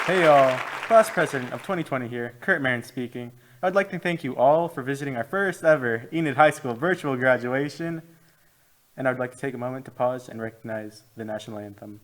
Hey y'all, Class President of 2020 here, Kurt Marin speaking. I'd like to thank you all for visiting our first ever Enid High School virtual graduation, and I'd like to take a moment to pause and recognize the National Anthem.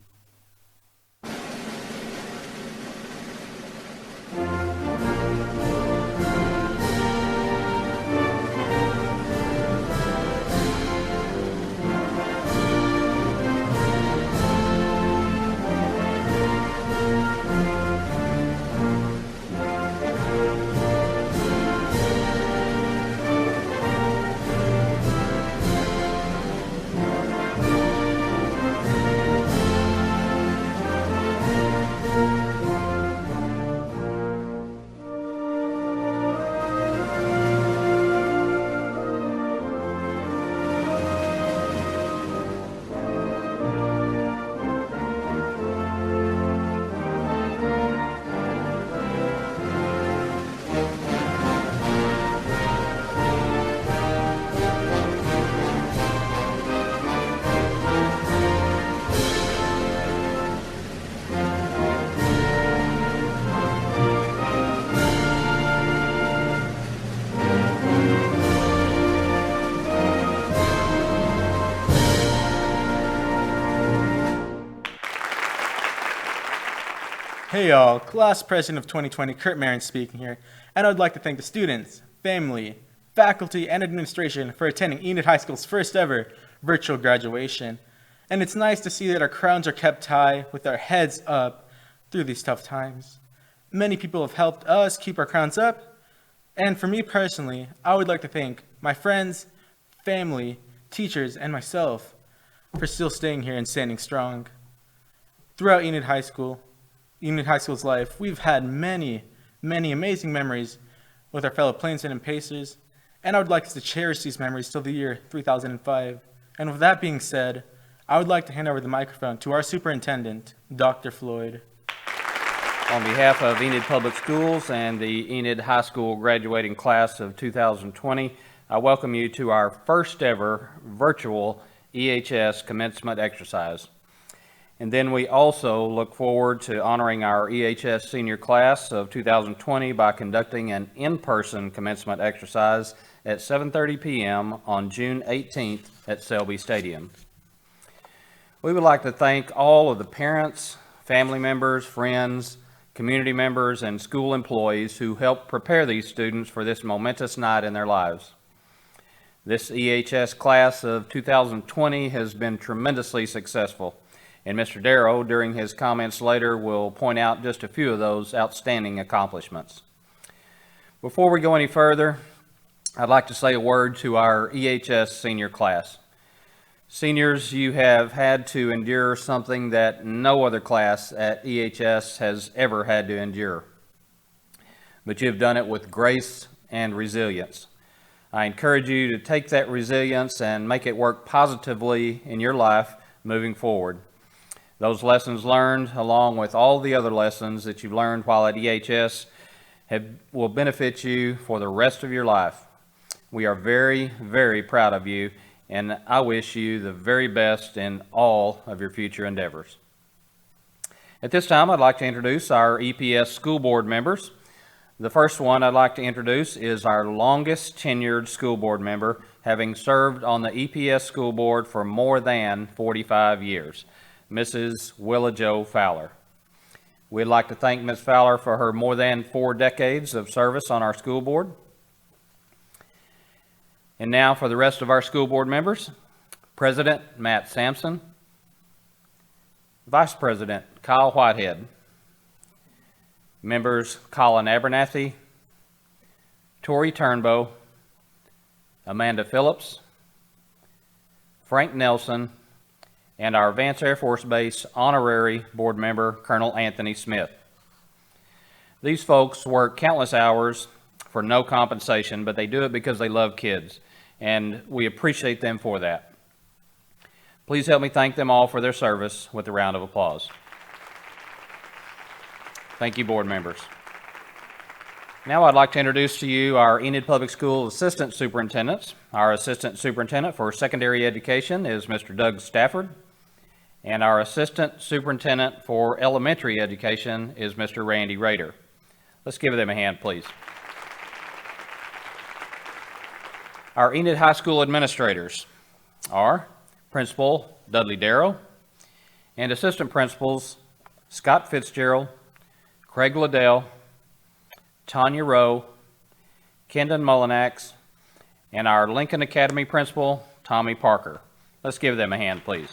Hey y'all, Class President of 2020, Kurt Marin speaking here, and I'd like to thank the students, family, faculty, and administration for attending Enid High School's first ever virtual graduation. And it's nice to see that our crowns are kept high with our heads up through these tough times. Many people have helped us keep our crowns up, and for me personally, I would like to thank my friends, family, teachers, and myself for still staying here and standing strong. Throughout Enid High School's life, we've had many amazing memories with our fellow Plainsmen and Pacers, and I would like us to cherish these memories till the year 3005. And with that being said, I would like to hand over the microphone to our superintendent, Dr. Floyd. On behalf of Enid Public Schools and the Enid High School graduating class of 2020, I welcome you to our first ever virtual EHS commencement exercise. And then we also look forward to honoring our EHS senior class of 2020 by conducting an in-person commencement exercise at 7:30 p.m. on June 18th at Selby Stadium. We would like to thank all of the parents, family members, friends, community members, and school employees who helped prepare these students for this momentous night in their lives. This EHS class of 2020 has been tremendously successful. And Mr. Darrow, during his comments later, will point out just a few of those outstanding accomplishments. Before we go any further, I'd like to say a word to our EHS senior class. Seniors, you have had to endure something that no other class at EHS has ever had to endure. But you've done it with grace and resilience. I encourage you to take that resilience and make it work positively in your life moving forward. Those lessons learned, along with all the other lessons that you've learned while at EHS, will benefit you for the rest of your life. We are very proud of you, and I wish you the very best in all of your future endeavors. At this time, I'd like to introduce our EPS school board members. The first one I'd like to introduce is our longest tenured school board member, having served on the EPS school board for more than 45 years. Mrs. Willa Jo Fowler. We'd like to thank Ms. Fowler for her more than 4 decades of service on our school board. And now for the rest of our school board members, President Matt Sampson, Vice President Kyle Whitehead, members Colin Abernathy, Tori Turnbow, Amanda Phillips, Frank Nelson, and our Vance Air Force Base honorary board member, Colonel Anthony Smith. These folks work countless hours for no compensation, but they do it because they love kids, and we appreciate them for that. Please help me thank them all for their service with a round of applause. Thank you, board members. Now I'd like to introduce to you our Enid Public School Assistant Superintendents. Our Assistant Superintendent for Secondary Education is Mr. Doug Stafford, And our Assistant Superintendent for Elementary Education is Mr. Randy Rader. Let's give them a hand, please. Our Enid High School administrators are Principal Dudley Darrow and Assistant Principals Scott Fitzgerald, Craig Liddell, Tanya Rowe, Kendon Mullinax, and our Lincoln Academy Principal, Tommy Parker. Let's give them a hand, please.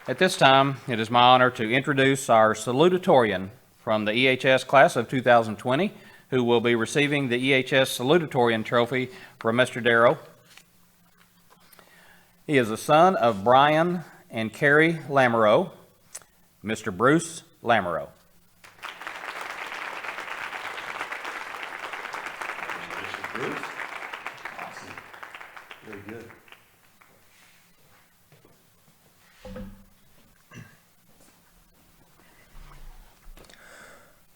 At this time, it is my honor to introduce our salutatorian from the EHS class of 2020, who will be receiving the EHS Salutatorian Trophy from Mr. Darrow. He is the son of Brian and Carrie Lamoureux, Mr. Bruce Lamoureux. Bruce? Awesome. Very good.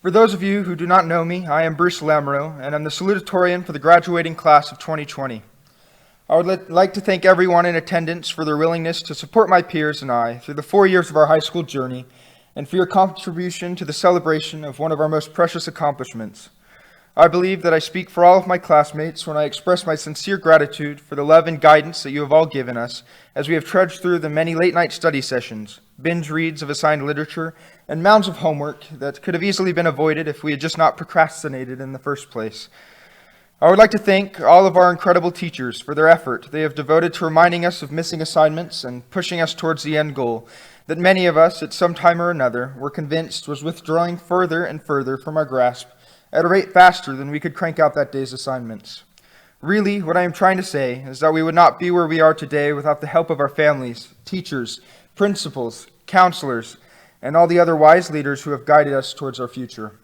For those of you who do not know me, I am Bruce Lamoureux, and I'm the salutatorian for the graduating class of 2020. I would like to thank everyone in attendance for their willingness to support my peers and I through the 4 years of our high school journey, and for your contribution to the celebration of one of our most precious accomplishments. I believe that I speak for all of my classmates when I express my sincere gratitude for the love and guidance that you have all given us as we have trudged through the many late-night study sessions, binge reads of assigned literature, and mounds of homework that could have easily been avoided if we had just not procrastinated in the first place. I would like to thank all of our incredible teachers for their effort they have devoted to reminding us of missing assignments and pushing us towards the end goal that many of us at some time or another were convinced was withdrawing further and further from our grasp at a rate faster than we could crank out that day's assignments. Really, what I am trying to say is that we would not be where we are today without the help of our families, teachers, principals, counselors, and all the other wise leaders who have guided us towards our future.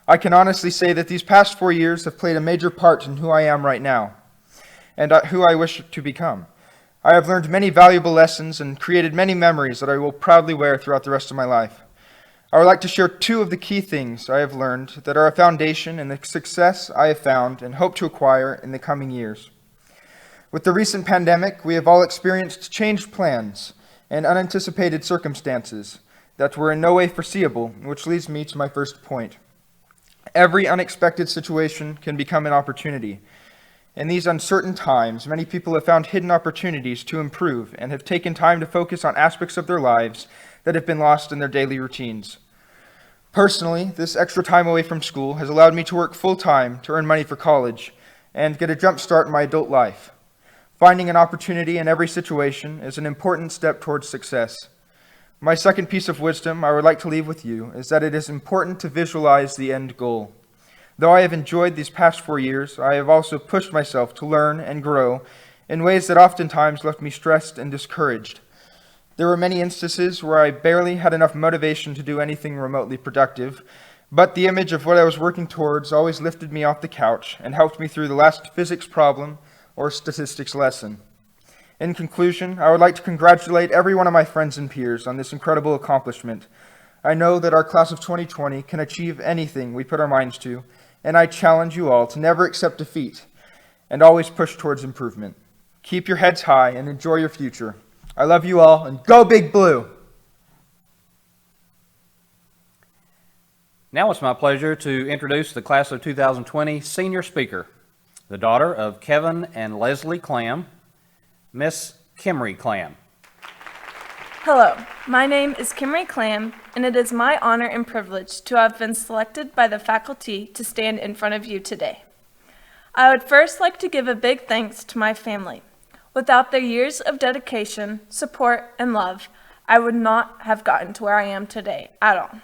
I can honestly say that these past 4 years have played a major part in who I am right now and who I wish to become. I have learned many valuable lessons and created many memories that I will proudly wear throughout the rest of my life. I would like to share 2 of the key things I have learned that are a foundation in the success I have found and hope to acquire in the coming years. With the recent pandemic, we have all experienced changed plans and unanticipated circumstances that were in no way foreseeable, which leads me to my first point. Every unexpected situation can become an opportunity. In these uncertain times, many people have found hidden opportunities to improve and have taken time to focus on aspects of their lives that have been lost in their daily routines. Personally, this extra time away from school has allowed me to work full-time to earn money for college and get a jump start in my adult life. Finding an opportunity in every situation is an important step towards success. My second piece of wisdom I would like to leave with you is that it is important to visualize the end goal. Though I have enjoyed these past 4 years, I have also pushed myself to learn and grow in ways that oftentimes left me stressed and discouraged. There were many instances where I barely had enough motivation to do anything remotely productive, but the image of what I was working towards always lifted me off the couch and helped me through the last physics problem or statistics lesson. In conclusion, I would like to congratulate every one of my friends and peers on this incredible accomplishment. I know that our class of 2020 can achieve anything we put our minds to, and I challenge you all to never accept defeat and always push towards improvement. Keep your heads high and enjoy your future. I love you all, and go Big Blue! Now it's my pleasure to introduce the class of 2020 senior speaker, the daughter of Kevin and Leslie Clam, Miss Kimry Clam. Hello, my name is Kimry Clam, and it is my honor and privilege to have been selected by the faculty to stand in front of you today. I would first like to give a big thanks to my family. Without their years of dedication, support, and love, I would not have gotten to where I am today at all.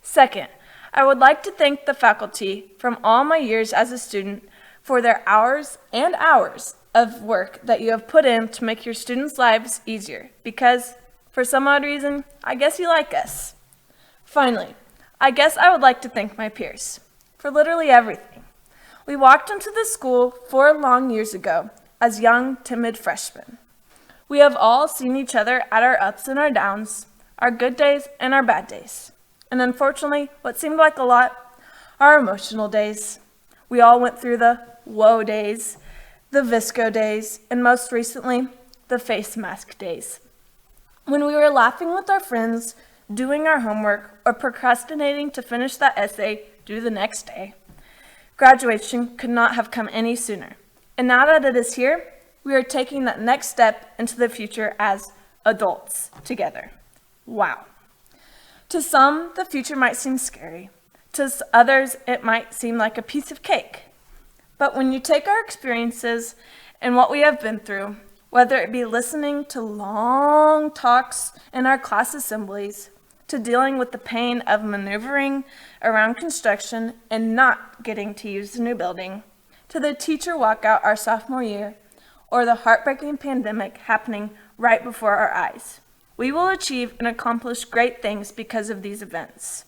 Second, I would like to thank the faculty from all my years as a student for their hours and hours of work that you have put in to make your students' lives easier, because for some odd reason, I guess you like us. Finally, I guess I would like to thank my peers for literally everything. We walked into the school 4 long years ago as young, timid freshmen. We have all seen each other at our ups and our downs, our good days and our bad days. And unfortunately, what seemed like a lot, our emotional days. We all went through the whoa days, the visco days, and most recently, the face mask days. When we were laughing with our friends, doing our homework, or procrastinating to finish that essay due the next day. Graduation could not have come any sooner. And now that it is here, we are taking that next step into the future as adults together. Wow. To some, the future might seem scary. To others, it might seem like a piece of cake. But when you take our experiences and what we have been through, whether it be listening to long talks in our class assemblies, to dealing with the pain of maneuvering around construction and not getting to use the new building, to the teacher walkout our sophomore year, or the heartbreaking pandemic happening right before our eyes. We will achieve and accomplish great things because of these events.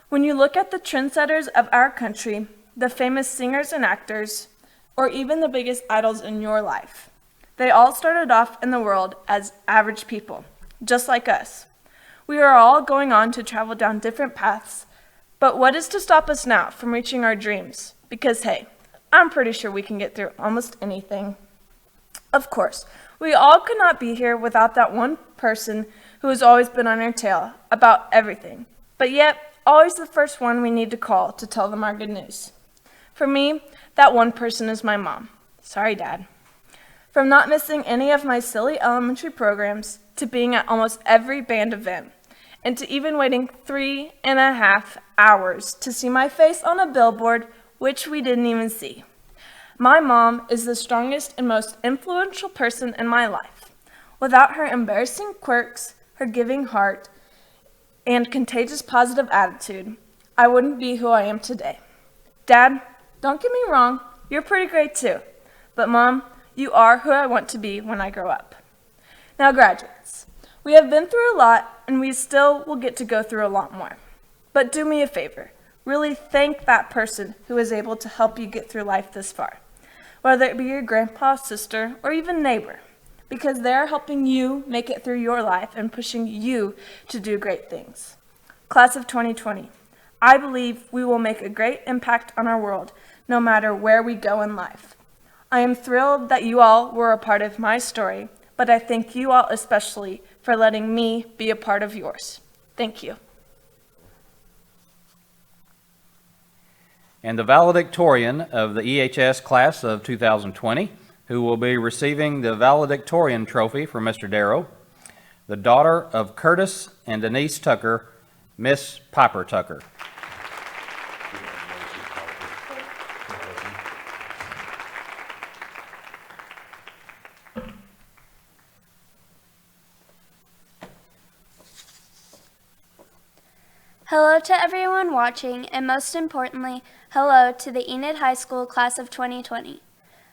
When you look at the trendsetters of our country, the famous singers and actors, or even the biggest idols in your life, they all started off in the world as average people, just like us. We are all going on to travel down different paths, but what is to stop us now from reaching our dreams? Because hey, I'm pretty sure we can get through almost anything. Of course, we all could not be here without that one person who has always been on our tail about everything, but yet always the first one we need to call to tell them our good news. For me, that one person is my mom. Sorry, Dad. From not missing any of my silly elementary programs to being at almost every band event, and to even waiting 3.5 hours to see my face on a billboard, which we didn't even see. My mom is the strongest and most influential person in my life. Without her embarrassing quirks, her giving heart, and contagious positive attitude, I wouldn't be who I am today. Dad, don't get me wrong, you're pretty great too. But Mom, you are who I want to be when I grow up. Now graduates, we have been through a lot and we still will get to go through a lot more. But do me a favor, really thank that person who was able to help you get through life this far. Whether it be your grandpa, sister, or even neighbor, because they are helping you make it through your life and pushing you to do great things. Class of 2020, I believe we will make a great impact on our world, no matter where we go in life. I am thrilled that you all were a part of my story, but I thank you all especially for letting me be a part of yours. Thank you. And the valedictorian of the EHS class of 2020, who will be receiving the valedictorian trophy from Mr. Darrow, the daughter of Curtis and Denise Tucker, Miss Piper Tucker. Hello to everyone watching, and most importantly, hello to the Enid High School class of 2020.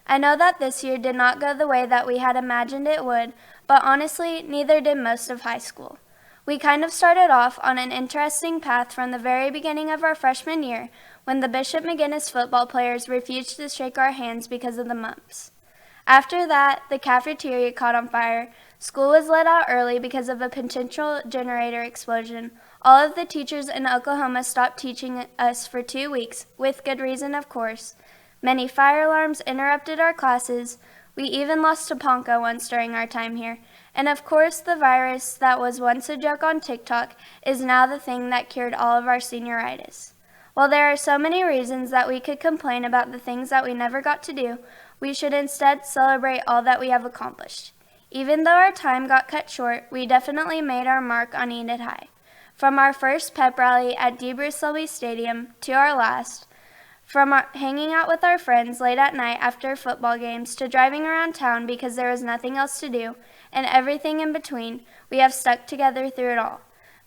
I know that this year did not go the way that we had imagined it would, but honestly, neither did most of high school. We kind of started off on an interesting path from the very beginning of our freshman year, when the Bishop McGinnis football players refused to shake our hands because of the mumps. After that, the cafeteria caught on fire, school was let out early because of a potential generator explosion. All of the teachers in Oklahoma stopped teaching us for 2 weeks, with good reason, of course. Many fire alarms interrupted our classes. We even lost to Ponca once during our time here. And of course, the virus that was once a joke on TikTok is now the thing that cured all of our senioritis. While there are so many reasons that we could complain about the things that we never got to do, we should instead celebrate all that we have accomplished. Even though our time got cut short, we definitely made our mark on Enid High. From our first pep rally at DeBruce Selby Stadium to our last, from hanging out with our friends late at night after football games to driving around town because there was nothing else to do, and everything in between, we have stuck together through it all.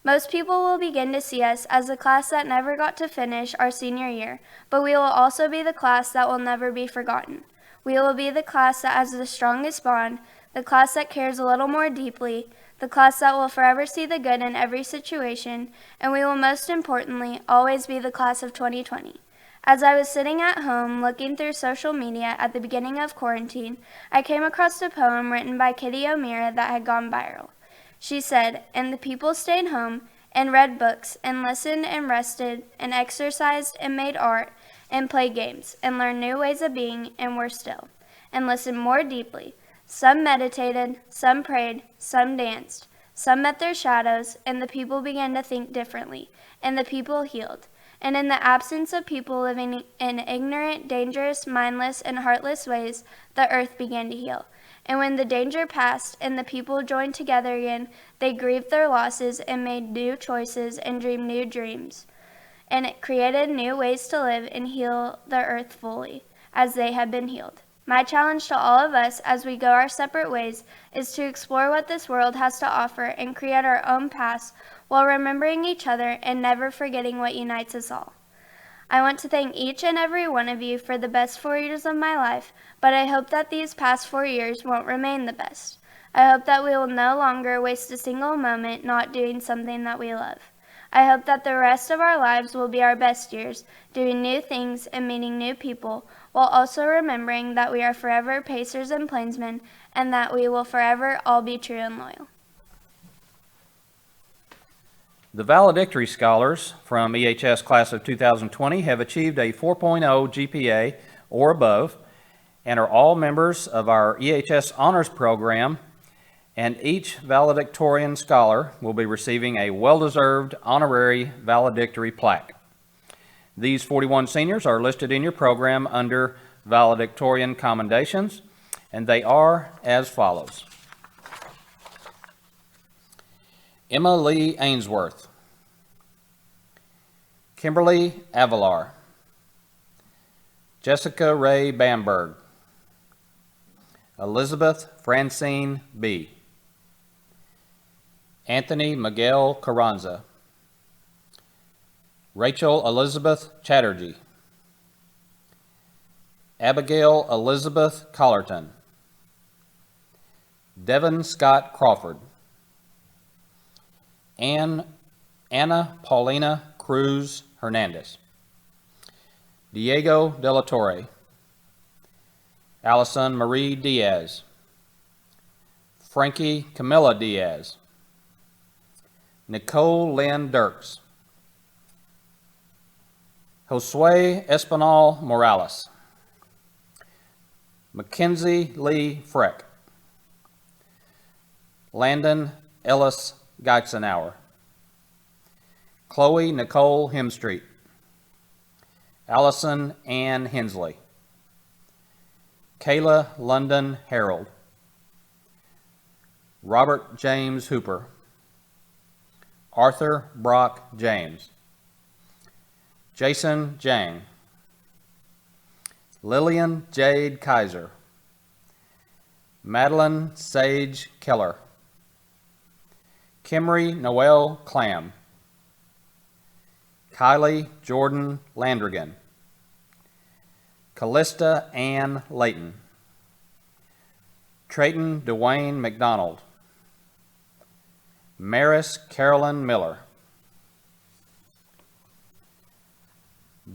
Most people will begin to see us as the class that never got to finish our senior year, but we will also be the class that will never be forgotten. We will be the class that has the strongest bond, the class that cares a little more deeply, the class that will forever see the good in every situation, and we will most importantly always be the class of 2020. As I was sitting at home looking through social media at the beginning of quarantine, I came across a poem written by Kitty O'Meara that had gone viral. She said, "And the people stayed home and read books and listened and rested and exercised and made art and played games and learned new ways of being and were still and listened more deeply. Some meditated, some prayed, some danced, some met their shadows, and the people began to think differently, and the people healed. And in the absence of people living in ignorant, dangerous, mindless, and heartless ways, the earth began to heal. And when the danger passed and the people joined together again, they grieved their losses and made new choices and dreamed new dreams. And it created new ways to live and heal the earth fully, as they had been healed. My challenge to all of us as we go our separate ways is to explore what this world has to offer and create our own paths while remembering each other and never forgetting what unites us all. I want to thank each and every one of you for the best 4 years of my life, but I hope that these past 4 years won't remain the best. I hope that we will no longer waste a single moment not doing something that we love. I hope that the rest of our lives will be our best years, doing new things and meeting new people, while also remembering that we are forever Pacers and Plainsmen, and that we will forever all be true and loyal. The valedictory scholars from EHS class of 2020 have achieved a 4.0 GPA or above and are all members of our EHS honors program, and each valedictorian scholar will be receiving a well-deserved honorary valedictory plaque. These 41 seniors are listed in your program under valedictorian commendations, and they are as follows. Emma Lee Ainsworth, Kimberly Avalar, Jessica Ray Bamberg, Elizabeth Francine B., Anthony Miguel Carranza, Rachel Elizabeth Chatterjee, Abigail Elizabeth Collerton, Devin Scott Crawford, Anna Paulina Cruz Hernandez, Diego De La Torre, Allison Marie Diaz, Frankie Camilla Diaz, Nicole Lynn Dirks, Josue Espinal Morales, Mackenzie Lee Freck, Landon Ellis Geitzenauer, Chloe Nicole Hemstreet, Allison Ann Hensley, Kayla London Harold, Robert James Hooper, Arthur Brock James, Jason Jang, Lillian Jade Kaiser, Madeline Sage Keller, Kimry Noel Clam, Kylie Jordan Landrigan, Callista Ann Layton, Trayton Dwayne McDonald, Maris Carolyn Miller,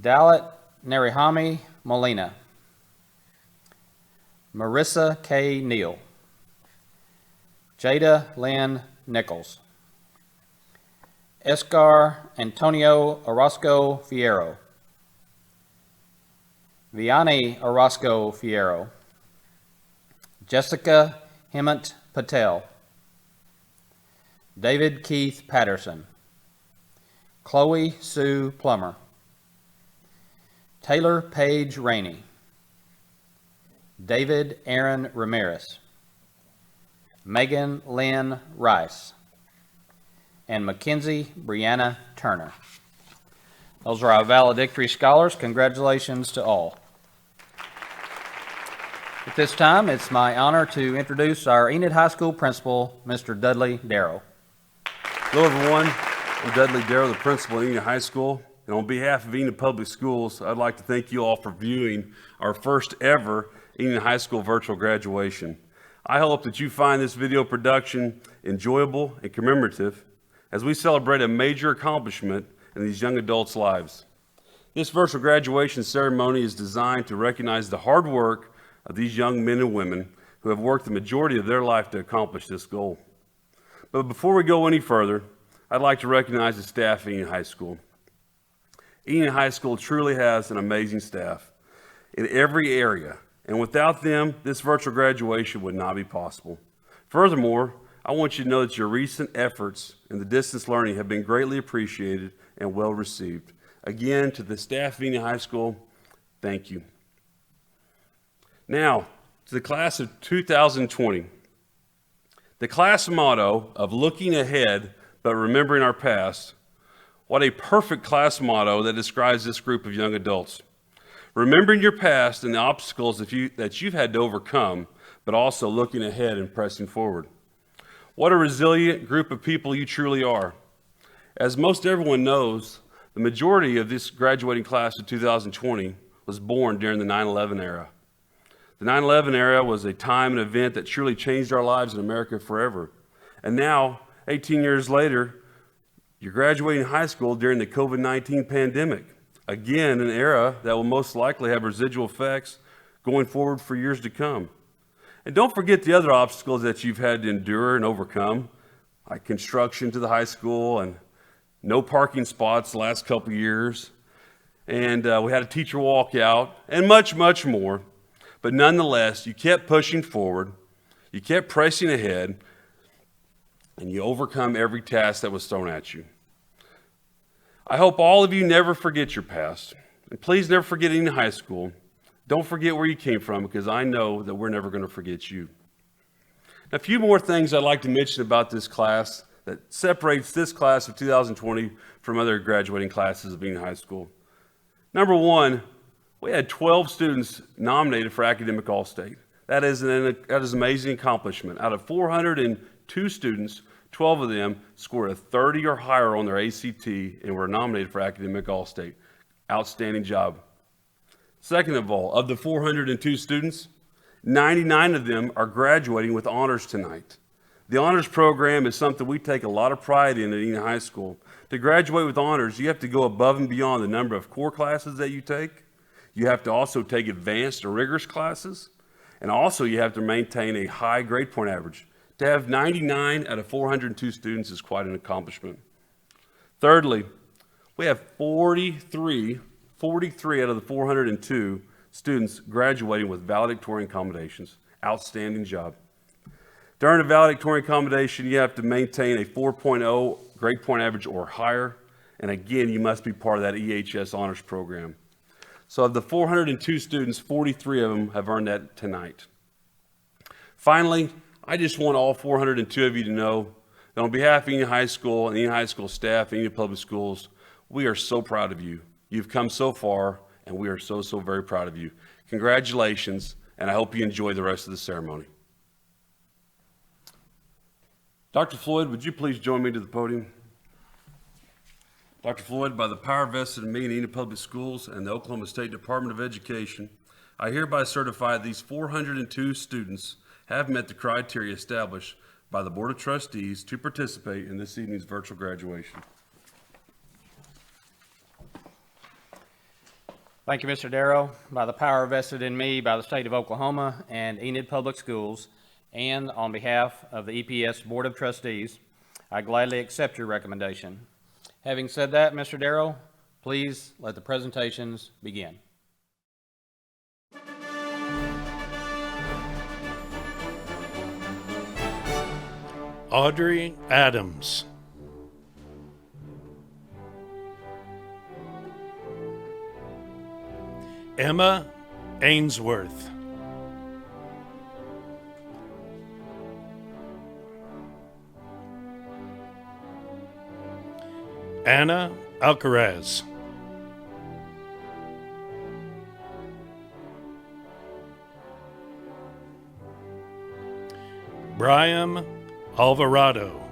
Dalit Narihami Molina, Marissa K. Neal, Jada Lynn Nichols, Escar Antonio Orozco Fierro, Vianney Orozco Fierro, Jessica Hemant Patel, David Keith Patterson, Chloe Sue Plummer, Taylor Page Rainey, David Aaron Ramirez, Megan Lynn Rice, and Mackenzie Brianna Turner. Those are our valedictory scholars. Congratulations to all. At this time, it's my honor to introduce our Enid High School principal, Mr. Dudley Darrow. Hello, everyone. I'm Dudley Darrow, the principal at Enid High School. And on behalf of Enid Public Schools, I'd like to thank you all for viewing our first ever Enid High School virtual graduation. I hope that you find this video production enjoyable and commemorative as we celebrate a major accomplishment in these young adults' lives. This virtual graduation ceremony is designed to recognize the hard work of these young men and women who have worked the majority of their life to accomplish this goal. But before we go any further, I'd like to recognize the staff at Enid High School. Enid High School truly has an amazing staff in every area, And without them, this virtual graduation would not be possible. Furthermore, I want you to know that your recent efforts in the distance learning have been greatly appreciated and well received. Again, to the staff of Enid High School, thank you. Now, to the class of 2020. The class motto of looking ahead but remembering our past. What a perfect class motto that describes this group of young adults. Remembering your past and the obstacles that you've had to overcome, but also looking ahead and pressing forward. What a resilient group of people you truly are. As most everyone knows, the majority of this graduating class of 2020 was born during the 9/11 era. The 9/11 era was a time and event that truly changed our lives in America forever. And now, 18 years later, you're graduating high school during the COVID-19 pandemic. Again, an era that will most likely have residual effects going forward for years to come. And don't forget the other obstacles that you've had to endure and overcome, like construction to the high school and no parking spots the last couple of years. And we had a teacher walk out and much, much more. But nonetheless, you kept pushing forward, you kept pressing ahead, and you overcome every task that was thrown at you. I hope all of you never forget your past. And please never forget Enid High School. Don't forget where you came from, because I know that we're never going to forget you. Now, a few more things I'd like to mention about this class that separates this class of 2020 from other graduating classes of Enid High School. Number one, we had 12 students nominated for Academic All-State. That is an amazing accomplishment. Out of 402 students, 12 of them scored a 30 or higher on their ACT and were nominated for Academic All-State. Outstanding job. Second of all, of the 402 students, 99 of them are graduating with honors tonight. The honors program is something we take a lot of pride in at Enid High School. To graduate with honors, you have to go above and beyond the number of core classes that you take. You have to also take advanced or rigorous classes, and also you have to maintain a high grade point average. To have 99 out of 402 students is quite an accomplishment. Thirdly, we have 43 out of the 402 students graduating with valedictorian commendations. Outstanding job. During a valedictorian commendation, you have to maintain a 4.0 grade point average or higher, and again, you must be part of that EHS honors program. So of the 402 students, 43 of them have earned that tonight. Finally, I just want all 402 of you to know that on behalf of Enid High School and Enid High School staff and Enid Public Schools, we are so proud of you. You've come so far, and we are so very proud of you. Congratulations, and I hope you enjoy the rest of the ceremony. Dr. Floyd, would you please join me to the podium? Dr. Floyd, by the power vested in me in Enid Public Schools and the Oklahoma State Department of Education, I hereby certify these 402 students have met the criteria established by the Board of Trustees to participate in this evening's virtual graduation. Thank you, Mr. Darrow. By the power vested in me by the state of Oklahoma and Enid Public Schools, and on behalf of the EPS Board of Trustees, I gladly accept your recommendation. Having said that, Mr. Darrow, please let the presentations begin. Audrey Adams. Emma Ainsworth. Anna Alcaraz. Brian Alvarado.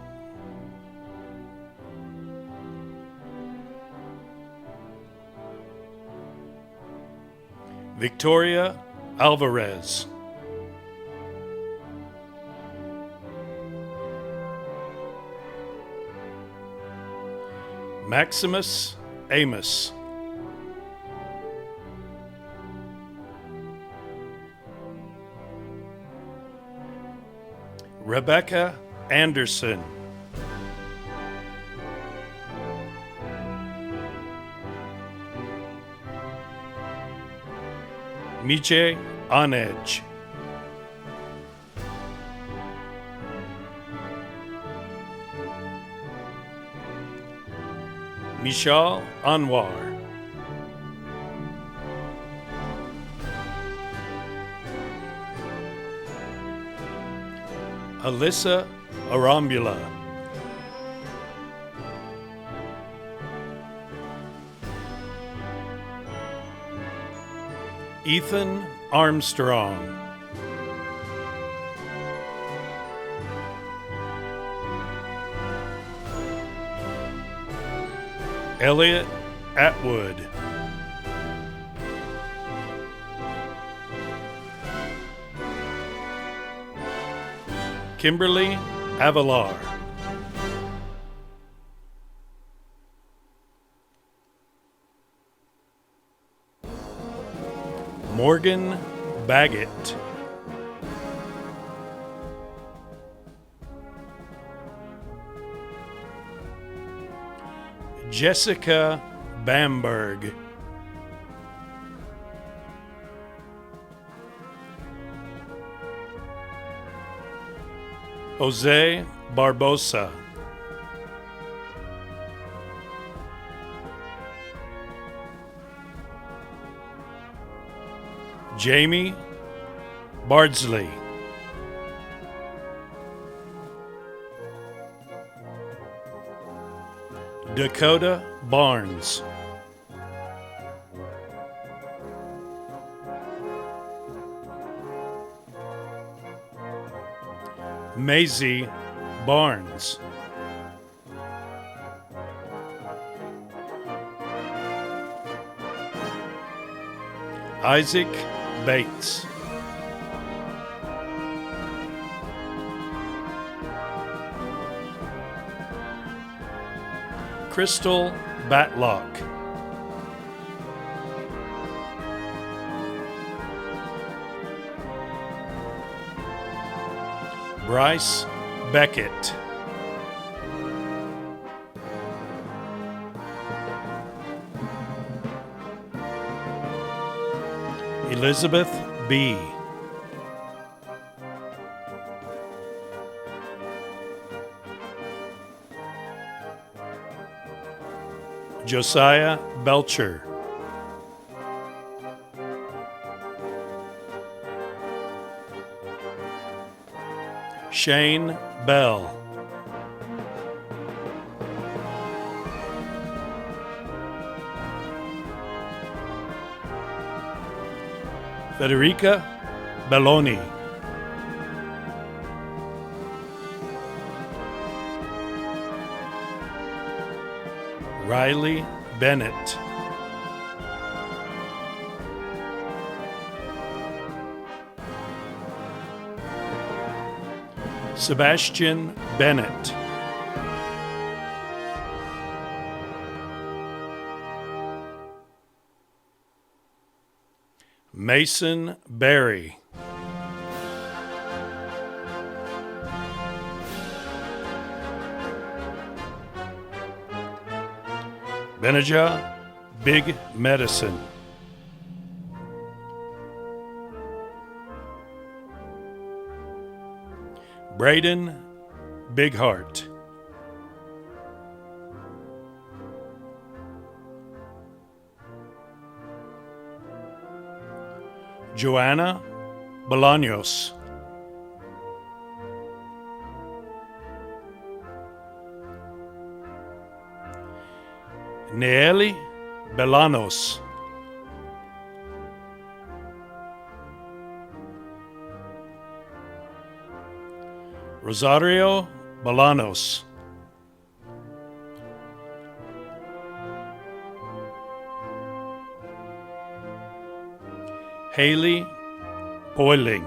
Victoria Alvarez. Maximus Amos. Rebecca Anderson. Miche On Edge. Michal Anwar. Alyssa Arambula. Ethan Armstrong. Elliot Atwood. Kimberly Avalar. Morgan Baggett. Jessica Bamberg. Jose Barbosa. Jamie Bardsley. Dakota Barnes. Maisie Barnes. Isaac Bates. Crystal Batlock. Bryce Beckett. Elizabeth B. Josiah Belcher. Shane Bell. Federica Belloni. Riley Bennett. Sebastian Bennett. Mason Berry. Benijah Big Medicine. Braden Big Heart. Joanna Bolaños. Neeli Belanos. Rosario Bolanos. Haley Boiling.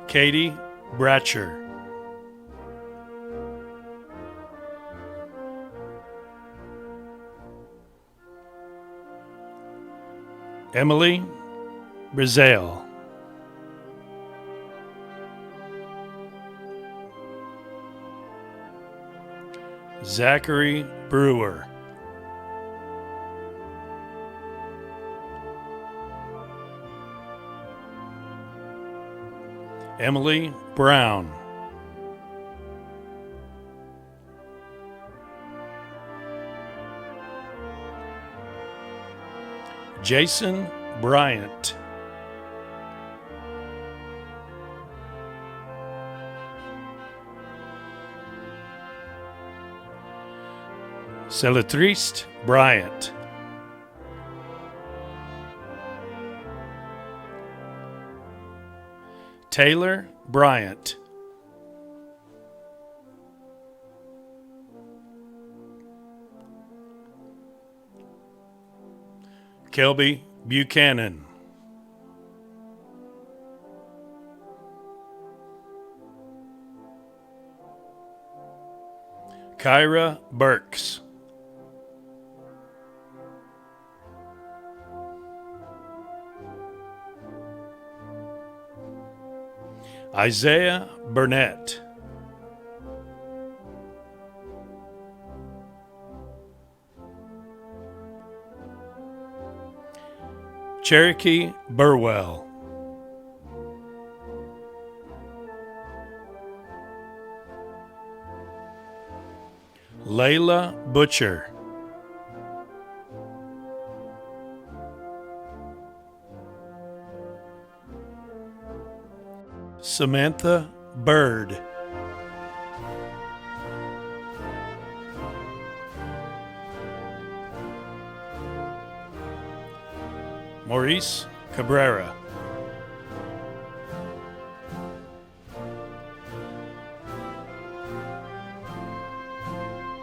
Katie Bratcher. Emily Brazil. Zachary Brewer. Emily Brown. Jason Bryant. Salutatorian Bryant. Taylor Bryant. Kelby Buchanan. Kyra Burks. Isaiah Burnett. Cherokee Burwell. Layla Butcher. Samantha Bird. Maurice Cabrera.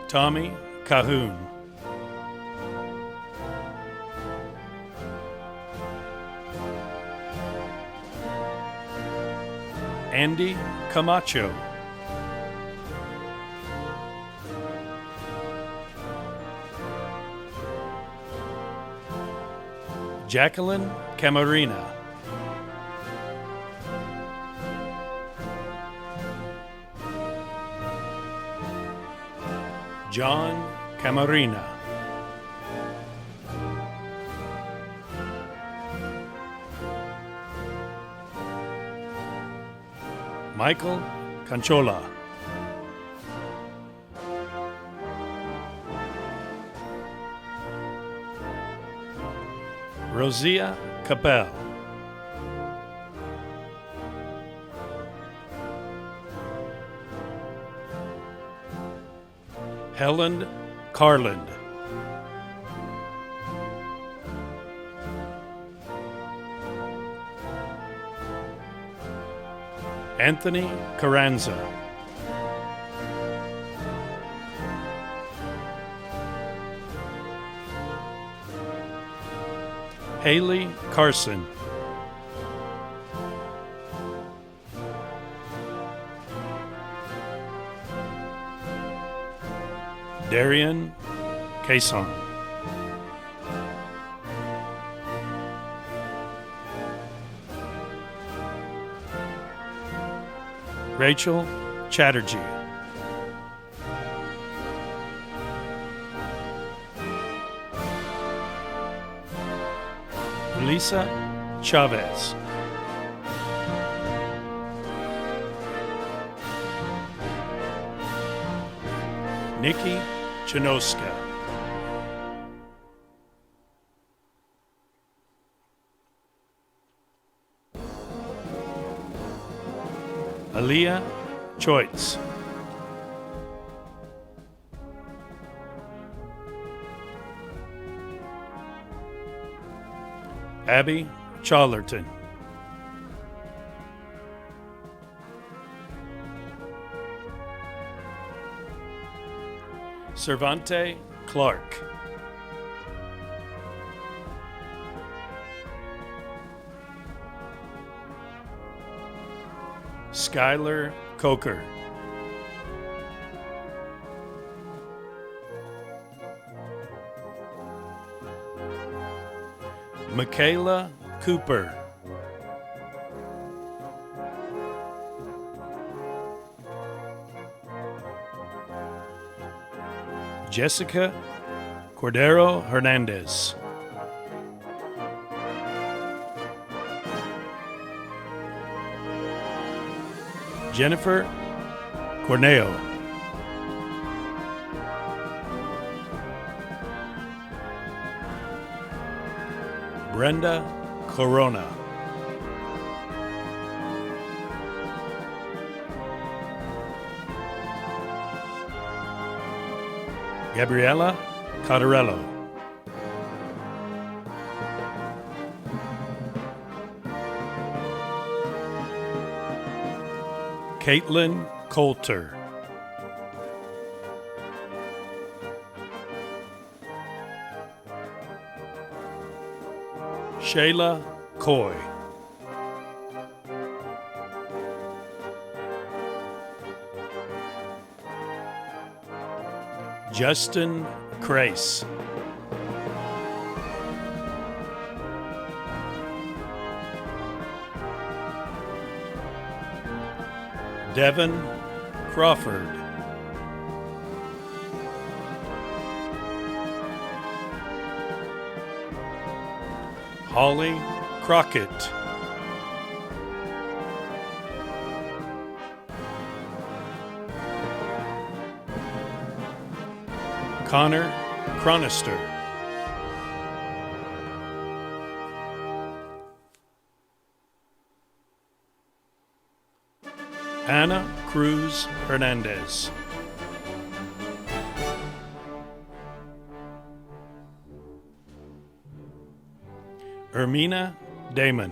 Tommy Cahoon. Andy Camacho. Jacqueline Camarina. John Camarina. Michael Canchola. Rosia Capel. Helen Carland. Anthony Carranza. Haley Carson. Darian Cason. Rachel Chatterjee. Lisa Chavez. Nikki Chinoska. Aaliyah Choitz. Abby Charlerton. Cervante Clark. Skylar Coker. Michaela Cooper. Jessica Cordero Hernandez. Jennifer Corneo. Brenda Corona. Gabriela Cottarello. Caitlin Coulter. Shayla Coy. Justin Crace. Devin Crawford. Holly Crockett. Connor Cronister. Anna Cruz Hernandez. Ermina Damon.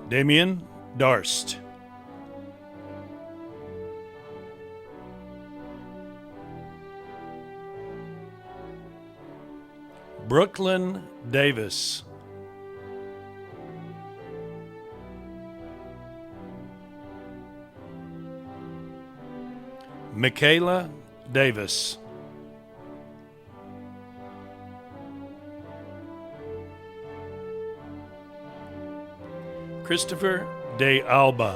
Damien Darst. Brooklyn Davis. Michaela Davis. Christopher De Alba.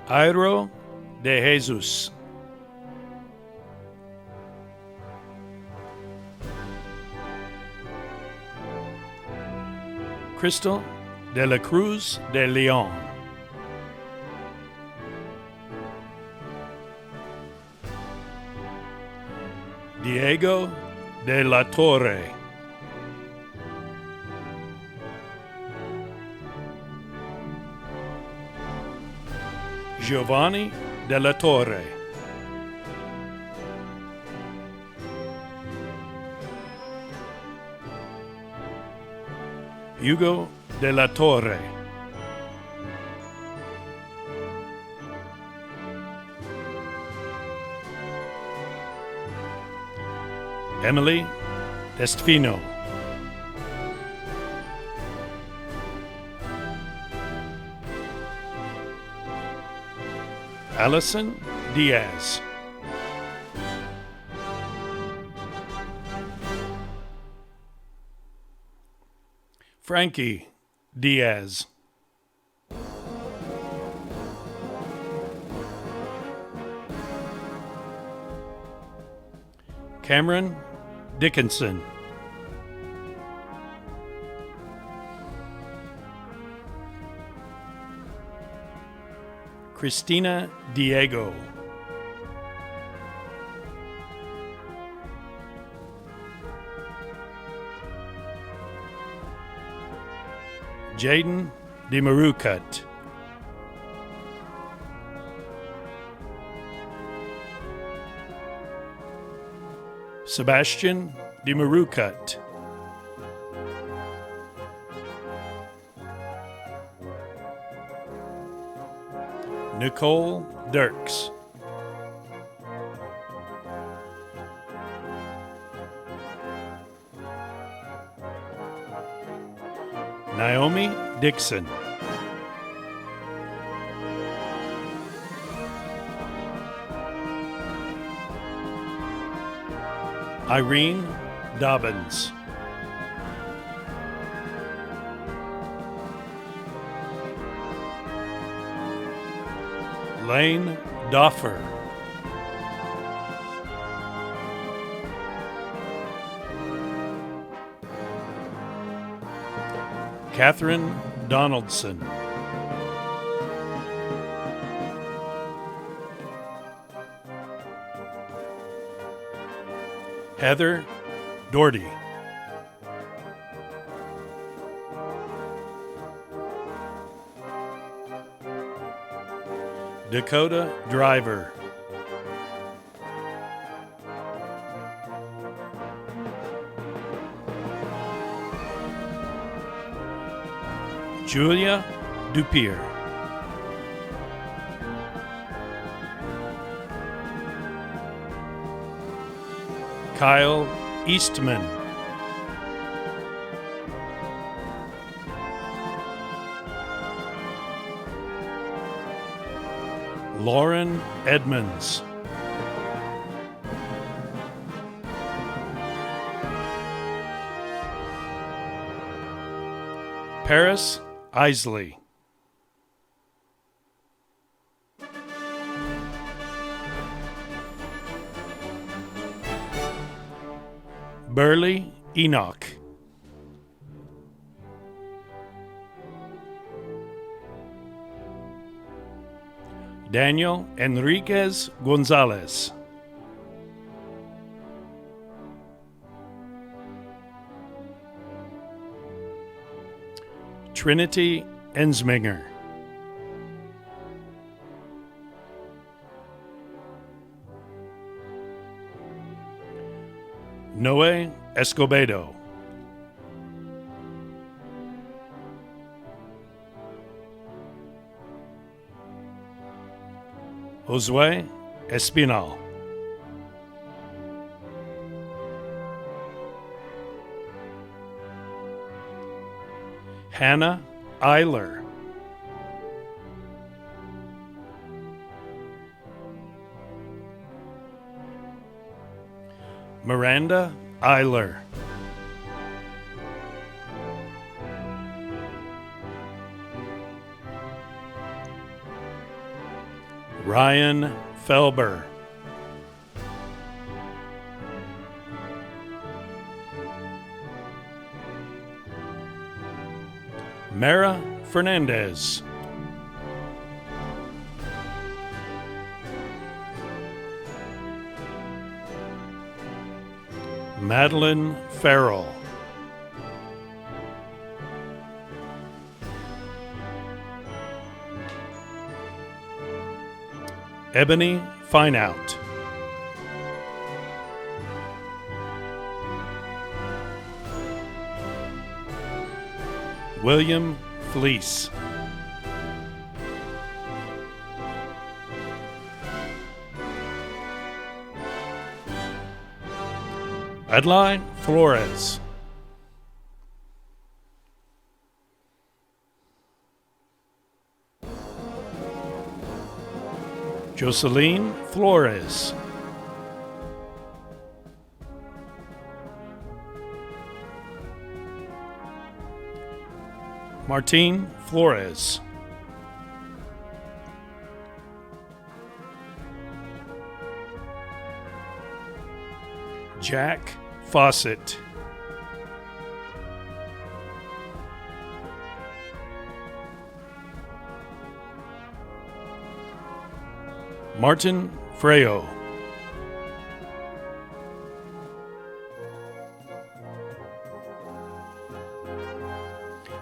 Airo de Jesus. Crystal de la Cruz de Leon. Diego de la Torre. Giovanni de la Torre. Hugo de la Torre. Emily Destfino. Allison Diaz. Frankie Diaz. Cameron Dickinson. Christina Diego. Jaden DeMarukut. Sebastian DeMarukut. Nicole Dirks. Naomi Dixon. Irene Dobbins. Lane Doffer. Catherine Donaldson. Heather Doherty. Dakota Driver. Julia Dupier. Kyle Eastman. Lauren Edmonds. Paris Isley. Burley Enoch. Daniel Enriquez Gonzalez. Trinity Ensminger. Noe Escobedo. Josue Espinal. Hannah Eiler. Miranda Eiler. Ryan Felber. Mara Fernandez. Madeline Farrell. Ebony Fineout. William Fleece. Adeline Flores. Jocelyn Flores. Martine Flores. Jack Fawcett. Martin Freo.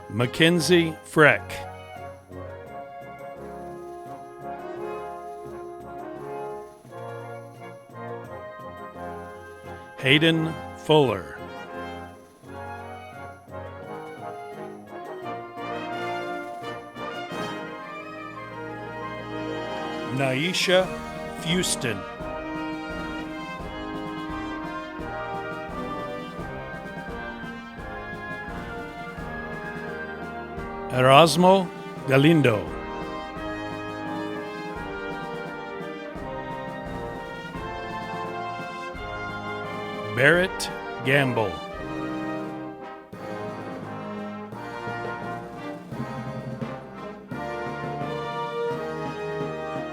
Mackenzie Freck. Hayden Fuller. Naisha Fuston. Erasmo Galindo. Barrett Gamble.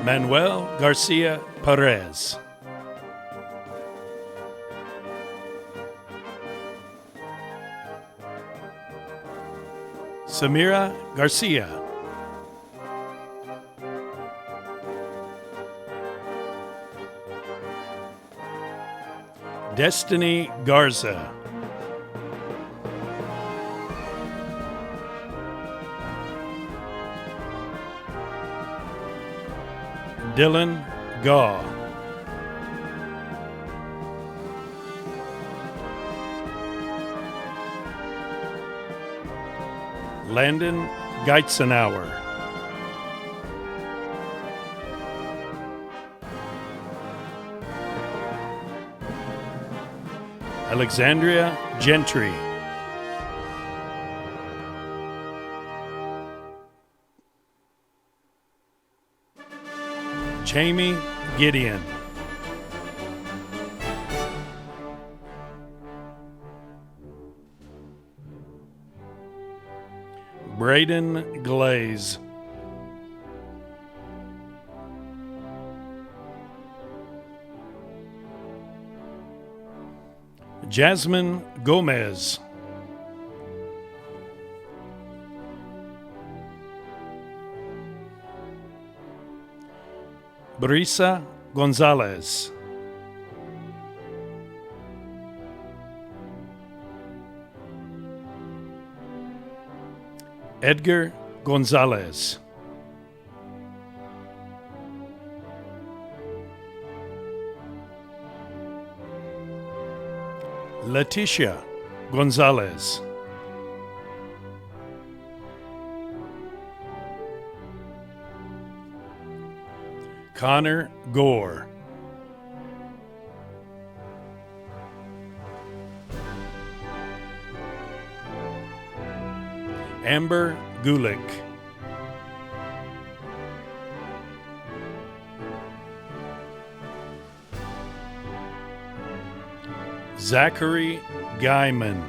Manuel Garcia Perez. Samira Garcia. Destiny Garza. Dylan Gaw. Landon Geitzenauer. Alexandria Gentry. Jamie Gideon. Braden Glaze. Jasmine Gomez. Brisa Gonzalez. Edgar Gonzalez. Leticia Gonzalez. Connor Gore. Amber Gulick. Zachary Guyman.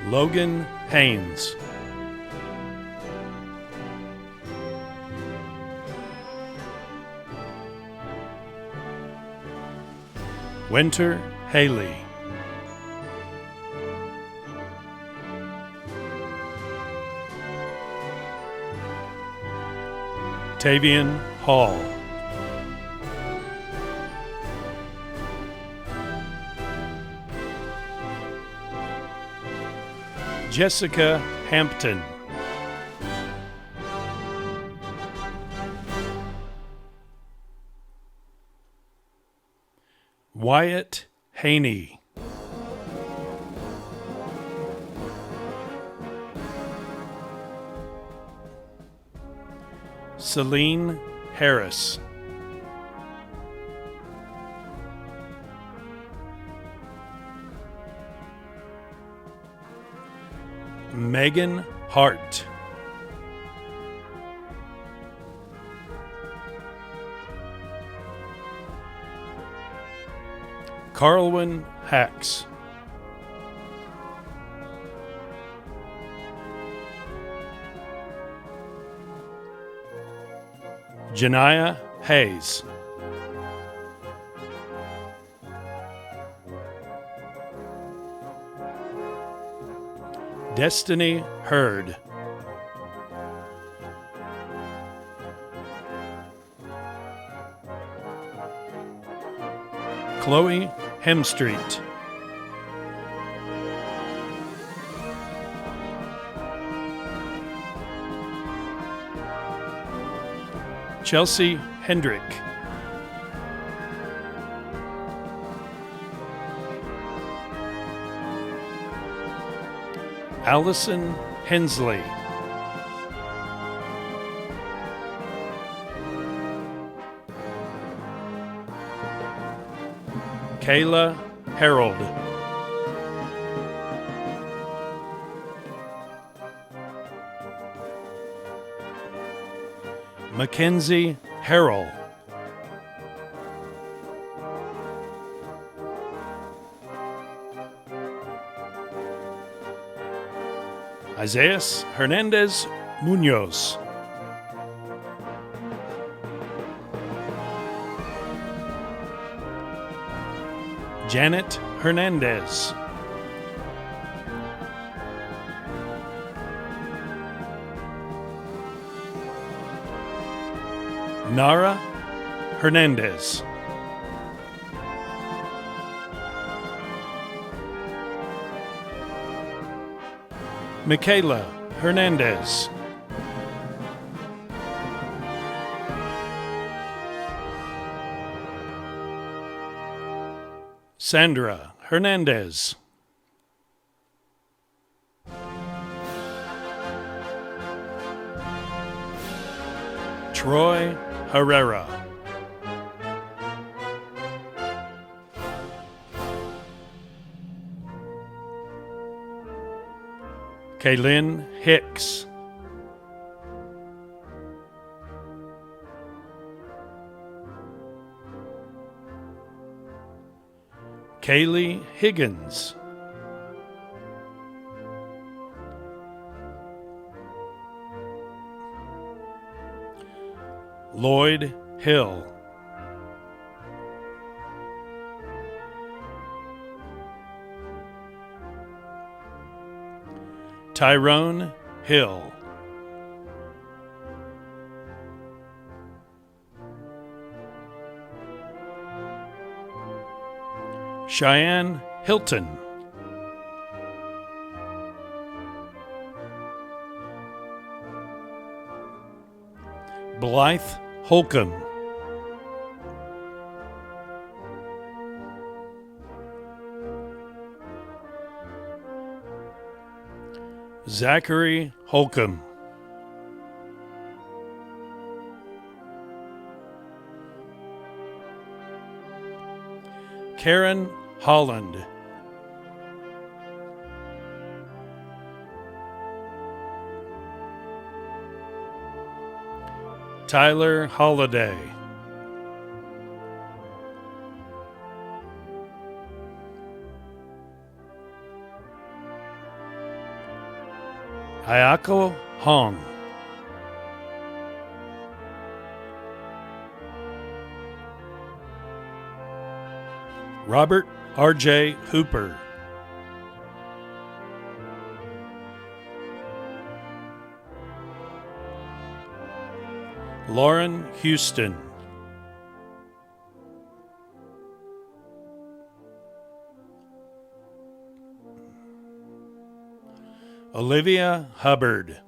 Logan Haynes. Winter Haley. Tavian Hall. Jessica Hampton. Wyatt Haney. Celine Harris. Megan Hart. Carlwyn Hacks. Janiah Hayes. Destiny Hurd. Chloe Hemstreet. Chelsea Hendrick. Allison Hensley. Kayla Harold. Mackenzie Harrell. Isaias Hernandez Munoz. Janet Hernandez. Nara Hernandez. Michaela Hernandez. Sandra Hernandez. Troy Herrera. Kaylin Hicks. Kaylee Higgins. Lloyd Hill. Tyrone Hill. Cheyenne Hilton. Blythe Holcomb. Zachary Holcomb. Karen Holland. Tyler Holliday. Ayako Hong. Robert R.J. Hooper. Lauren Houston. Olivia Hubbard.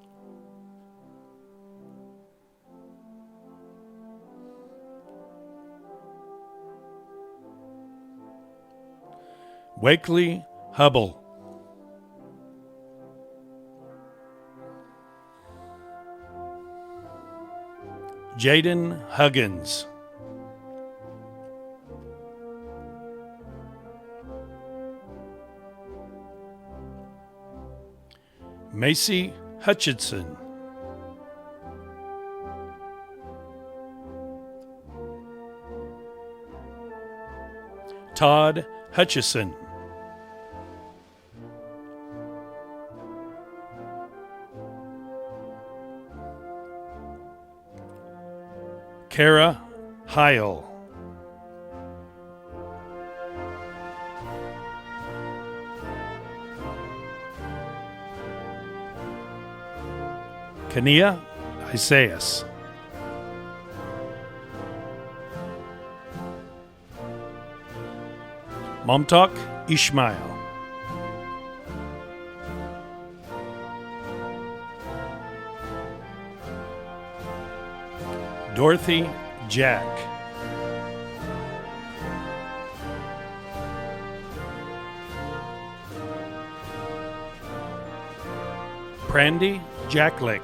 Wakely Hubble. Jaden Huggins. Macy Hutchinson. Todd Hutchison. Kara Heil. Kania Isaias. Momtok Ishmael. Dorothy Jack. Brandy Jacklick.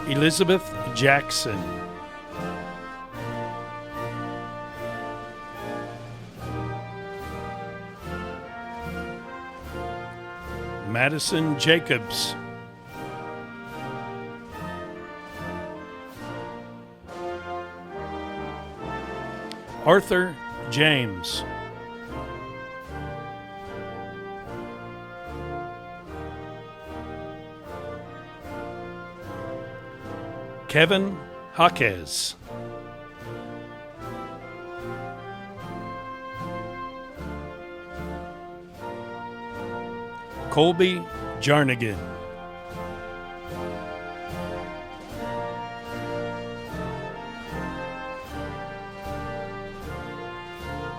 Elizabeth Jackson. Madison Jacobs. Arthur James. Kevin Jaquez. Colby Jarnigan.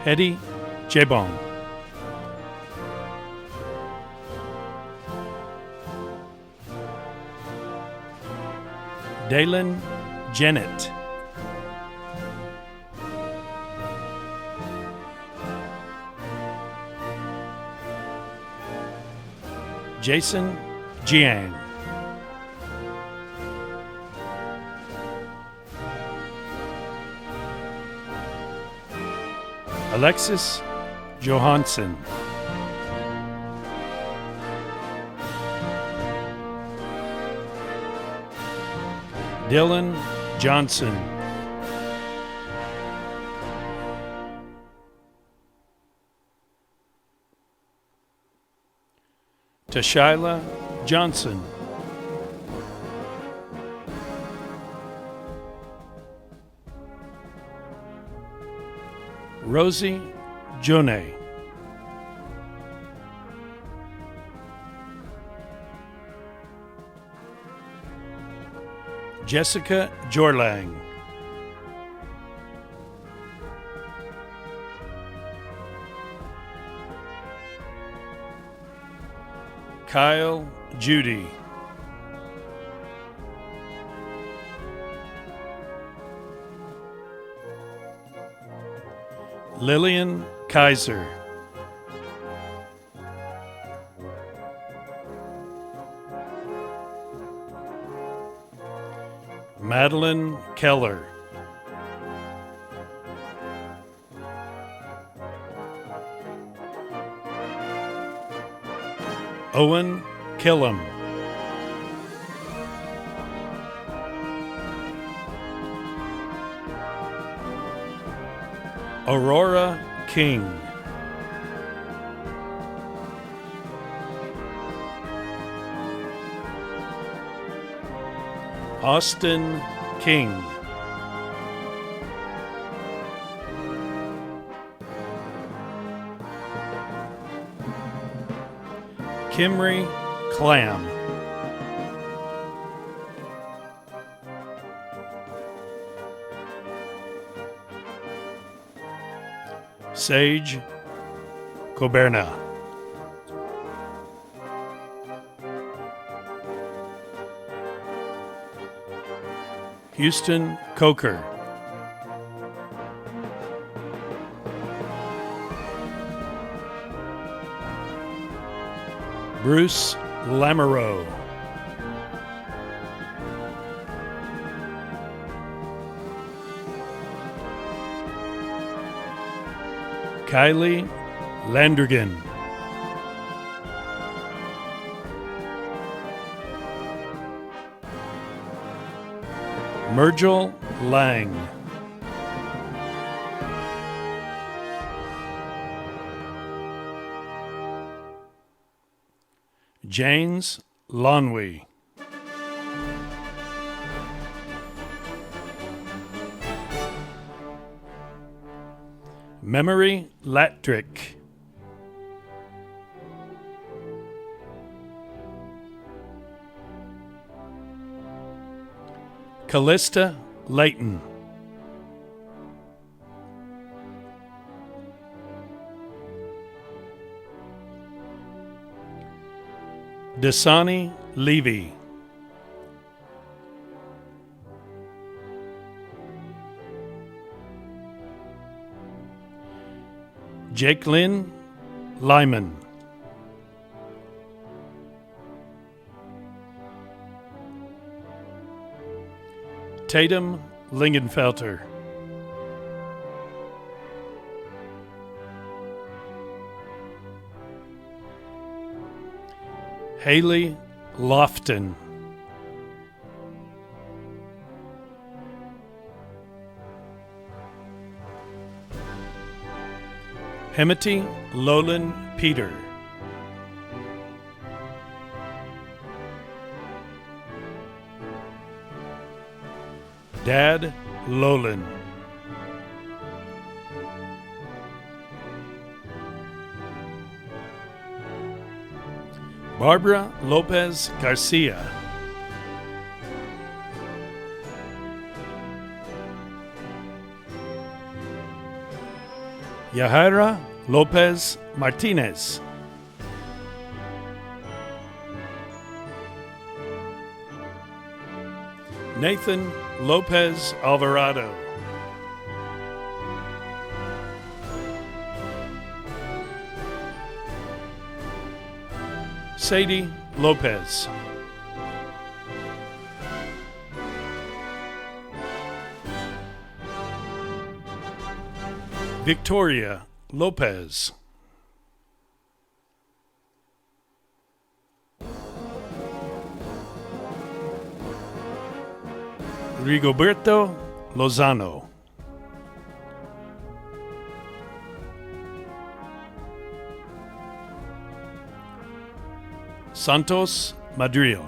Hedy Jebong. Dalen Jennett. Jason Jiang. Alexis Johansson. Dylan Johnson. Tashyla Johnson. Rosie Jone. Jessica Jorlang. Kyle Judy. Lillian Kaiser. Madeline Keller. Owen Killam. Aurora King. Austin King. Kimry Clam. Sage Coberna. Houston Coker. Bruce Lamoureux. Kylie Landrigan. Mergel Lang. James Lonwy. Memory Latrick. Callista Layton. Dasani Levy. Jacqueline Lyman. Tatum Lingenfelter. Haley Lofton. Hemity Lolan Peter. Dad Lolan. Barbara Lopez Garcia. Yahaira Lopez Martinez. Nathan Lopez Alvarado. Sadie Lopez. Victoria Lopez. Rigoberto Lozano. Santos Madriel.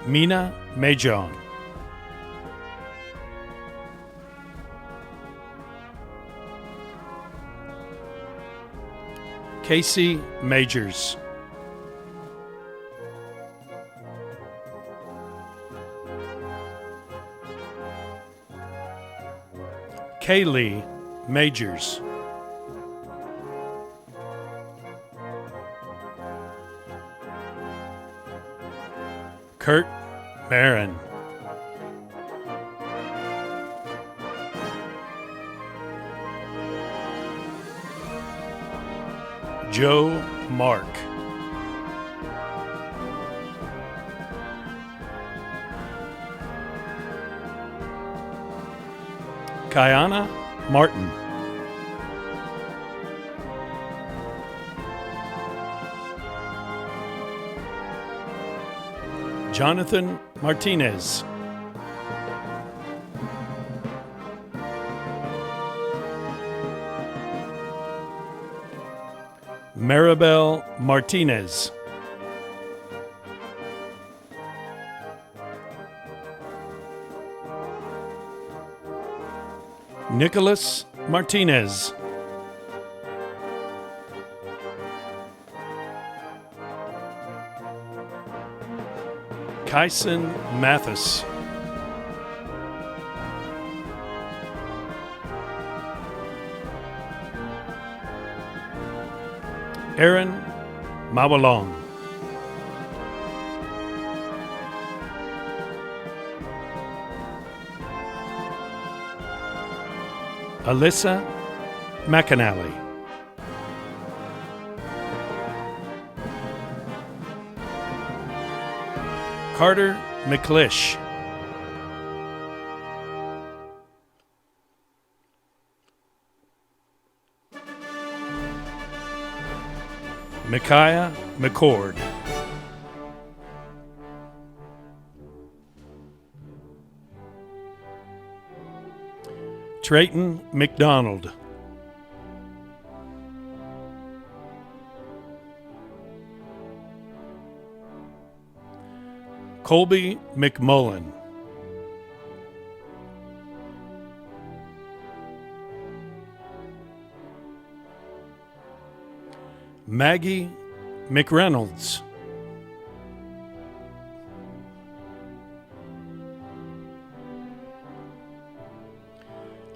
Mina Majon. Casey Majors. Kaylee Majors. Kurt Marin. Joe Mark. Kiana Martin. Jonathan Martinez. Maribel Martinez. Nicholas Martinez. Kyson Mathis. Aaron Mawalong. Alyssa McAnally. Carter McClish. Micaiah McCord. Trayton McDonald. Colby McMullen. Maggie McReynolds.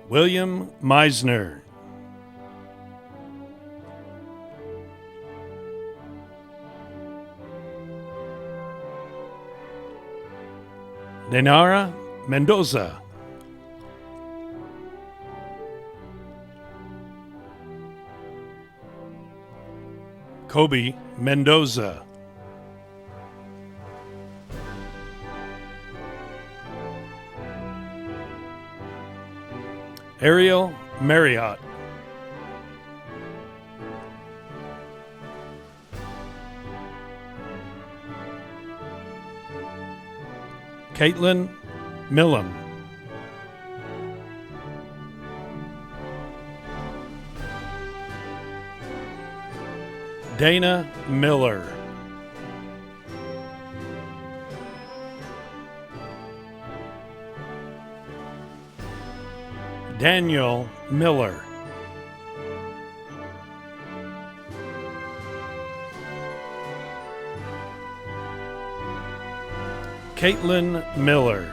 William Meisner. Denara Mendoza. Kobe Mendoza. Ariel Marriott. Caitlin Millam. Dana Miller. Daniel Miller. Caitlin Miller.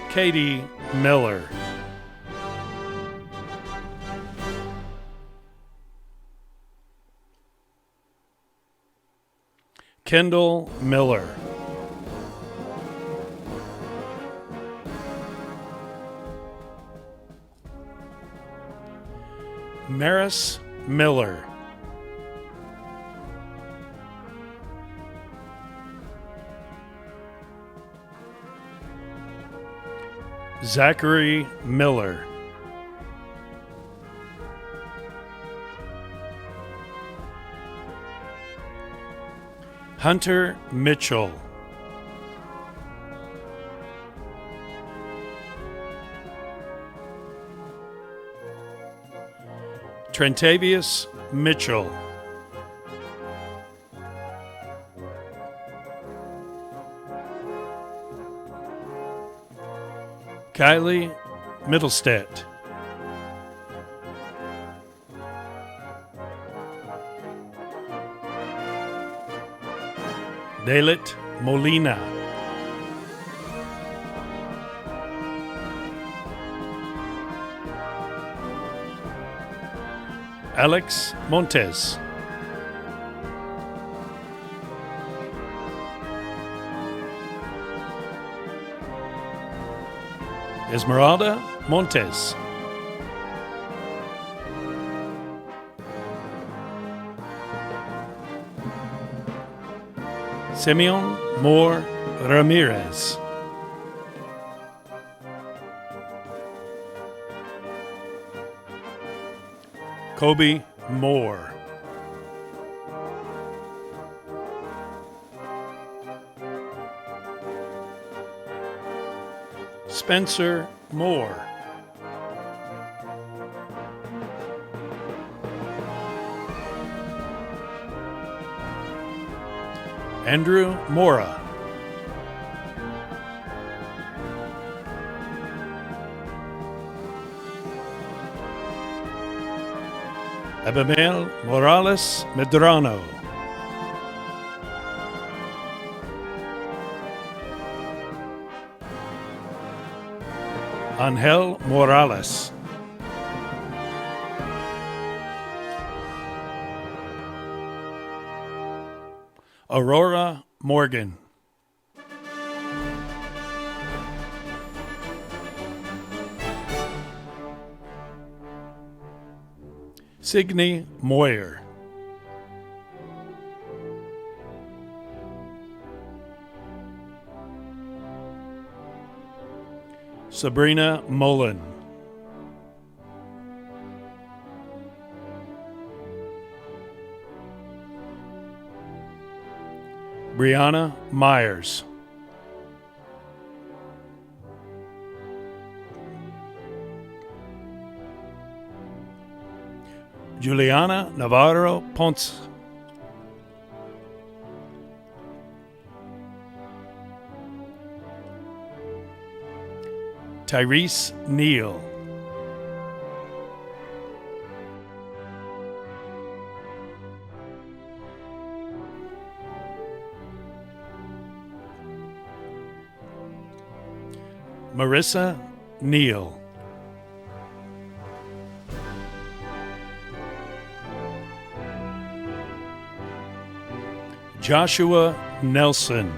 Katie Miller. Kendall Miller. Maris Miller. Zachary Miller. Hunter Mitchell. Trentavious Mitchell. Kylie Middlestedt. Dalit Molina. Alex Montes. Esmeralda Montes. Simeon Moore Ramirez. Kobe Moore. Spencer Moore. Andrew Mora. Abimel Morales Medrano. Angel Morales. Aurora Morgan. Signe Moyer. Sabrina Mullen. Brianna Myers. Juliana Navarro Ponce. Tyrese Neal. Marissa Neal. Joshua Nelson.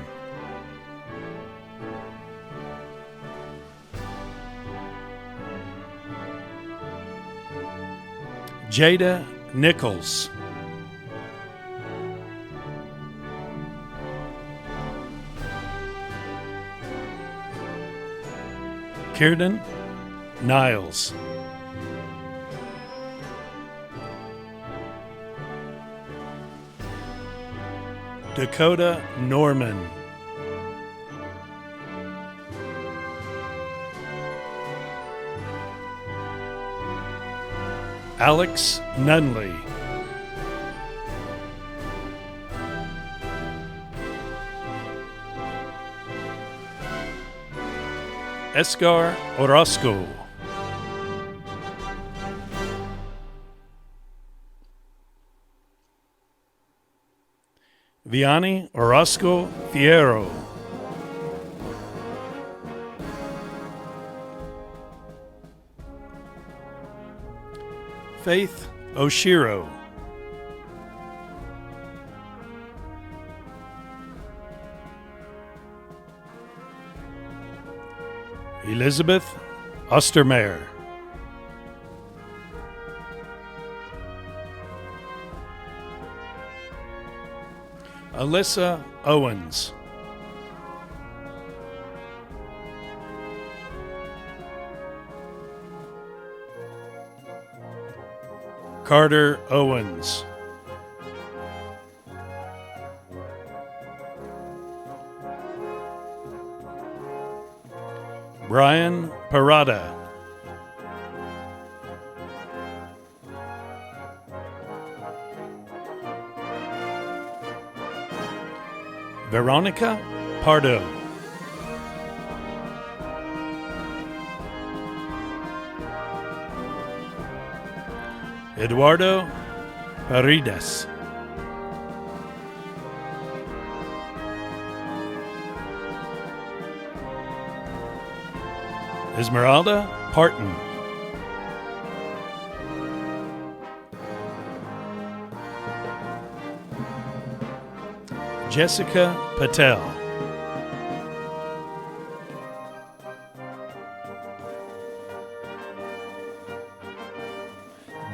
Jada Nichols. Kierden Niles. Dakota Norman. Alex Nunley. Escar Orozco. Vianney Orozco Fierro. Faith Oshiro. Elizabeth Ostermeyer. Alyssa Owens. Carter Owens. Brian Parada. Veronica Pardo. Eduardo Paredes. Esmeralda Parton. Jessica Patel.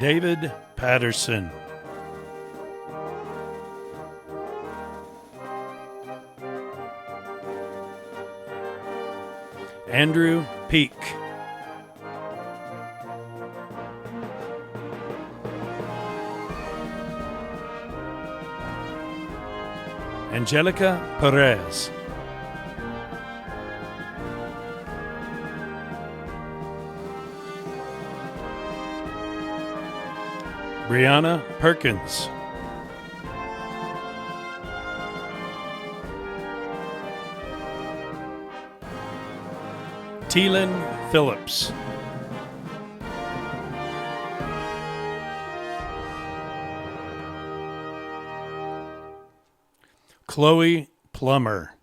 David Patterson. Andrew Peak. Angelica Perez. Brianna Perkins. Teelan Phillips. Chloe Plummer.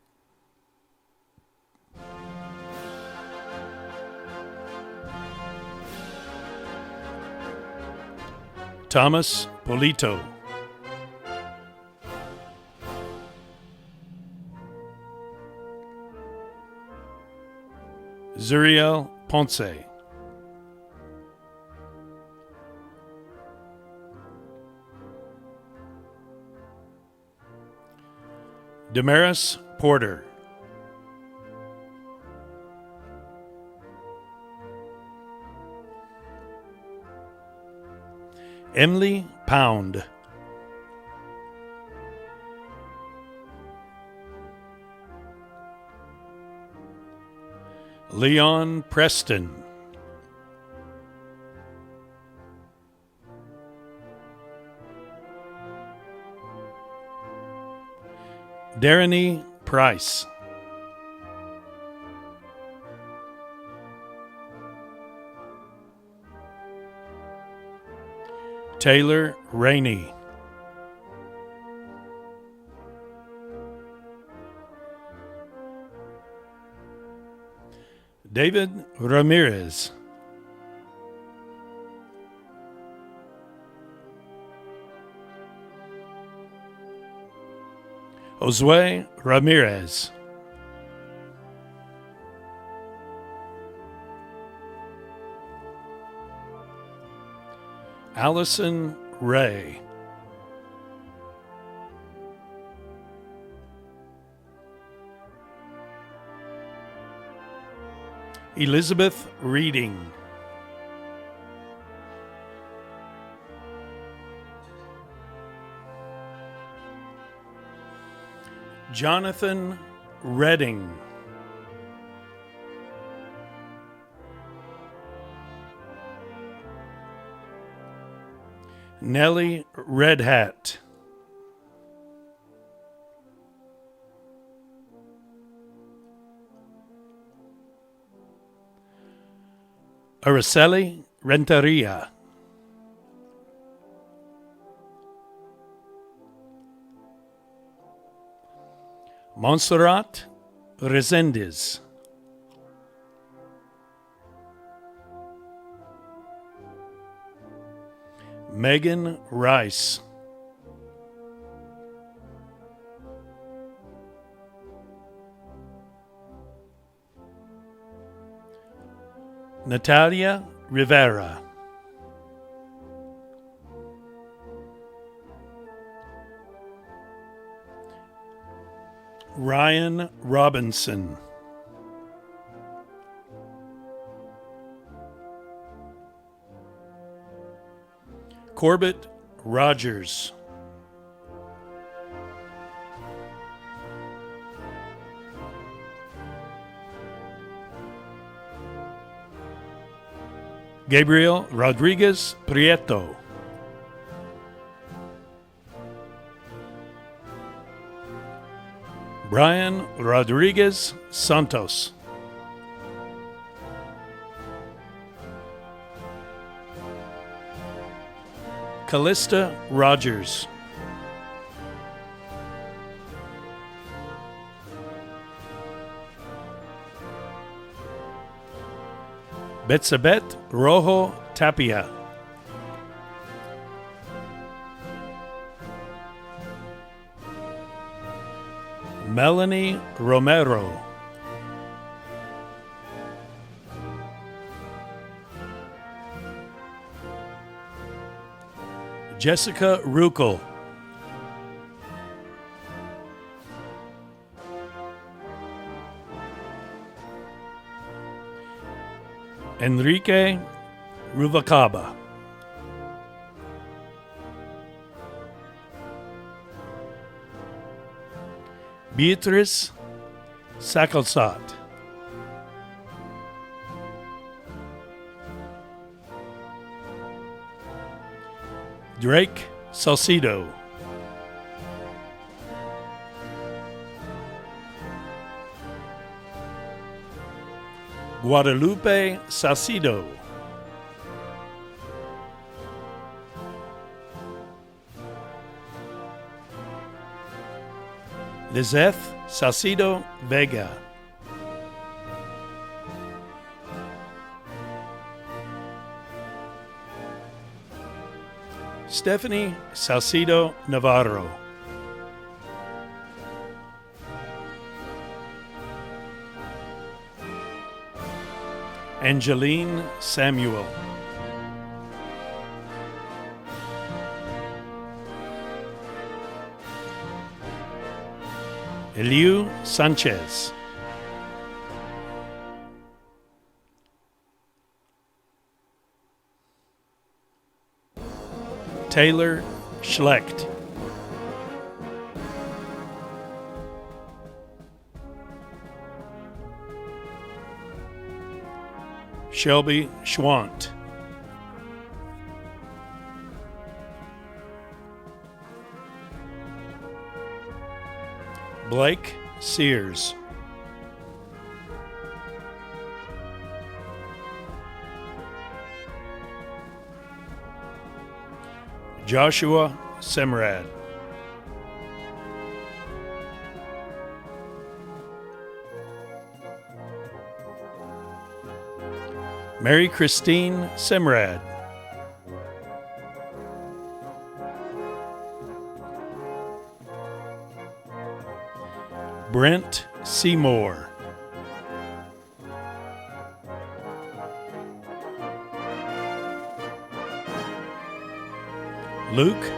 Thomas Polito. Zuriel Ponce. Damaris Porter. Emily Pound. Leon Preston. Darren Price. Taylor Rainey. David Ramirez. Josue Ramirez. Allison Ray. Elizabeth Reading. Jonathan Redding. Nellie Redhat. Araceli Renteria. Montserrat Resendez. Megan Rice. Natalia Rivera. Ryan Robinson. Corbett Rogers. Gabriel Rodriguez Prieto. Brian Rodriguez Santos. Callista Rogers. Betsabet Rojo Tapia. Melanie Romero. Jessica Ruckel. Enrique Ruvacaba. Beatrice Sakalsat. Drake Salcido. Guadalupe Salcido. Lizeth Salcido Vega. Stephanie Salcido Navarro. Angeline Samuel. Eliu Sanchez. Taylor Schlecht. Shelby Schwant. Blake Sears. Joshua Semrad. Mary Christine Semrad. Brent Seymour. Luke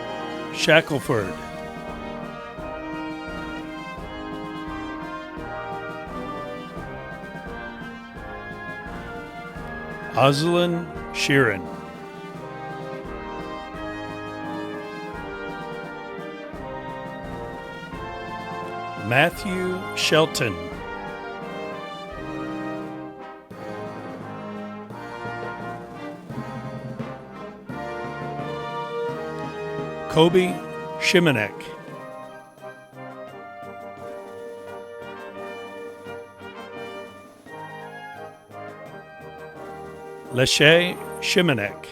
Shackelford. Oslin Sheeran. Matthew Shelton. Kobe Shimanek. Leshay Shimanek.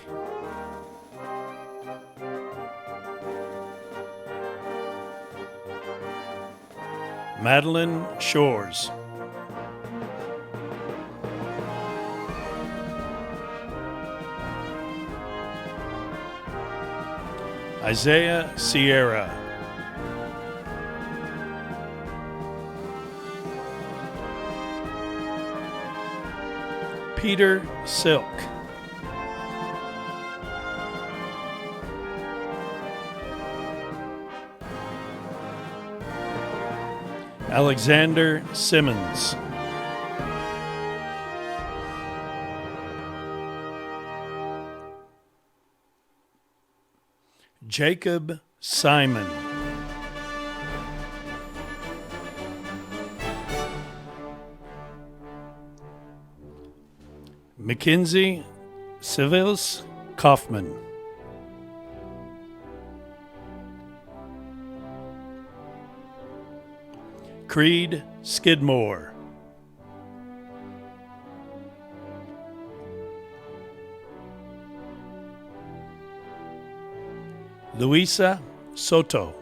Madeline Shores. Isaiah Sierra. Peter Silk. Alexander Simmons. Jacob Simon. Mackenzie Civils Kaufman. Creed Skidmore. Luisa Soto.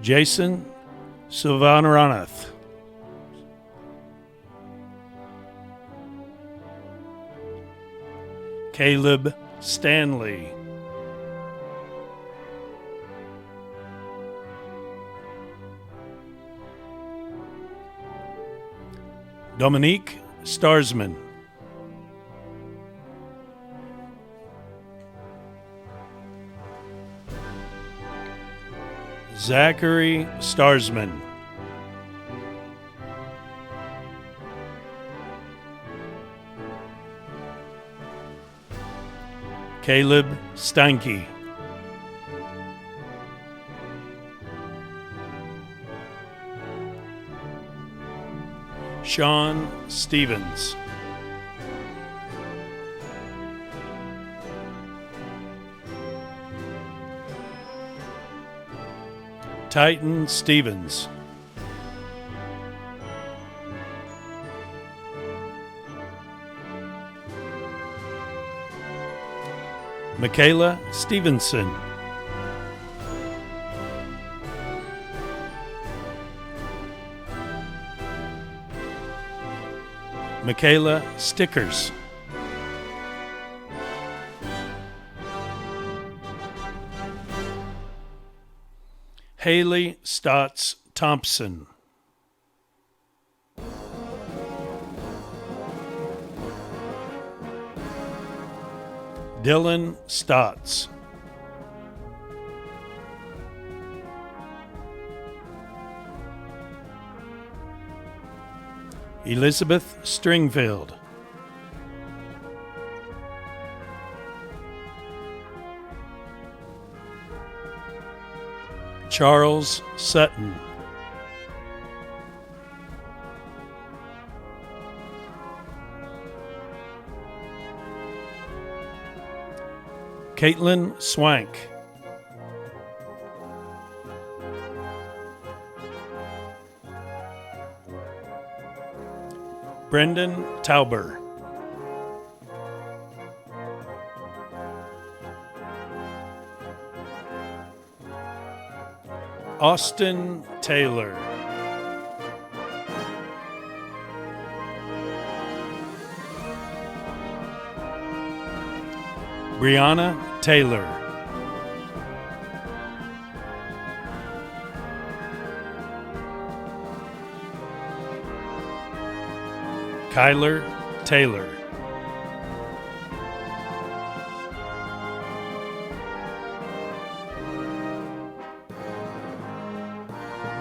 Jason Silvanaranath. Caleb Stanley. Dominique Starsman. Zachary Starsman. Caleb Steinke. Sean Stevens. Titan Stevens. Michaela Stevenson. Michaela Stickers. Haley Stotts Thompson. Dylan Stotts. Elizabeth Stringfield. Charles Sutton. Caitlin Swank. Brendan Tauber. Austin Taylor. Brianna Taylor. Kyler Taylor.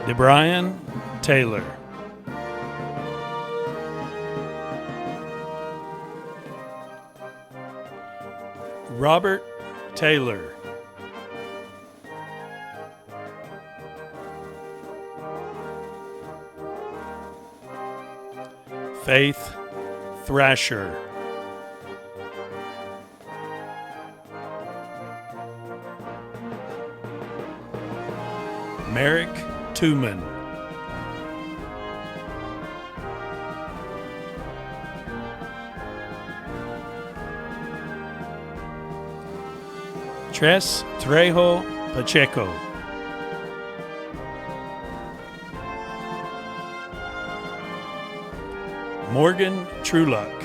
DeBrian Taylor. Robert Taylor. Faith Thrasher. Merrick Tooman. Tres Trejo Pacheco. Morgan Trueluck.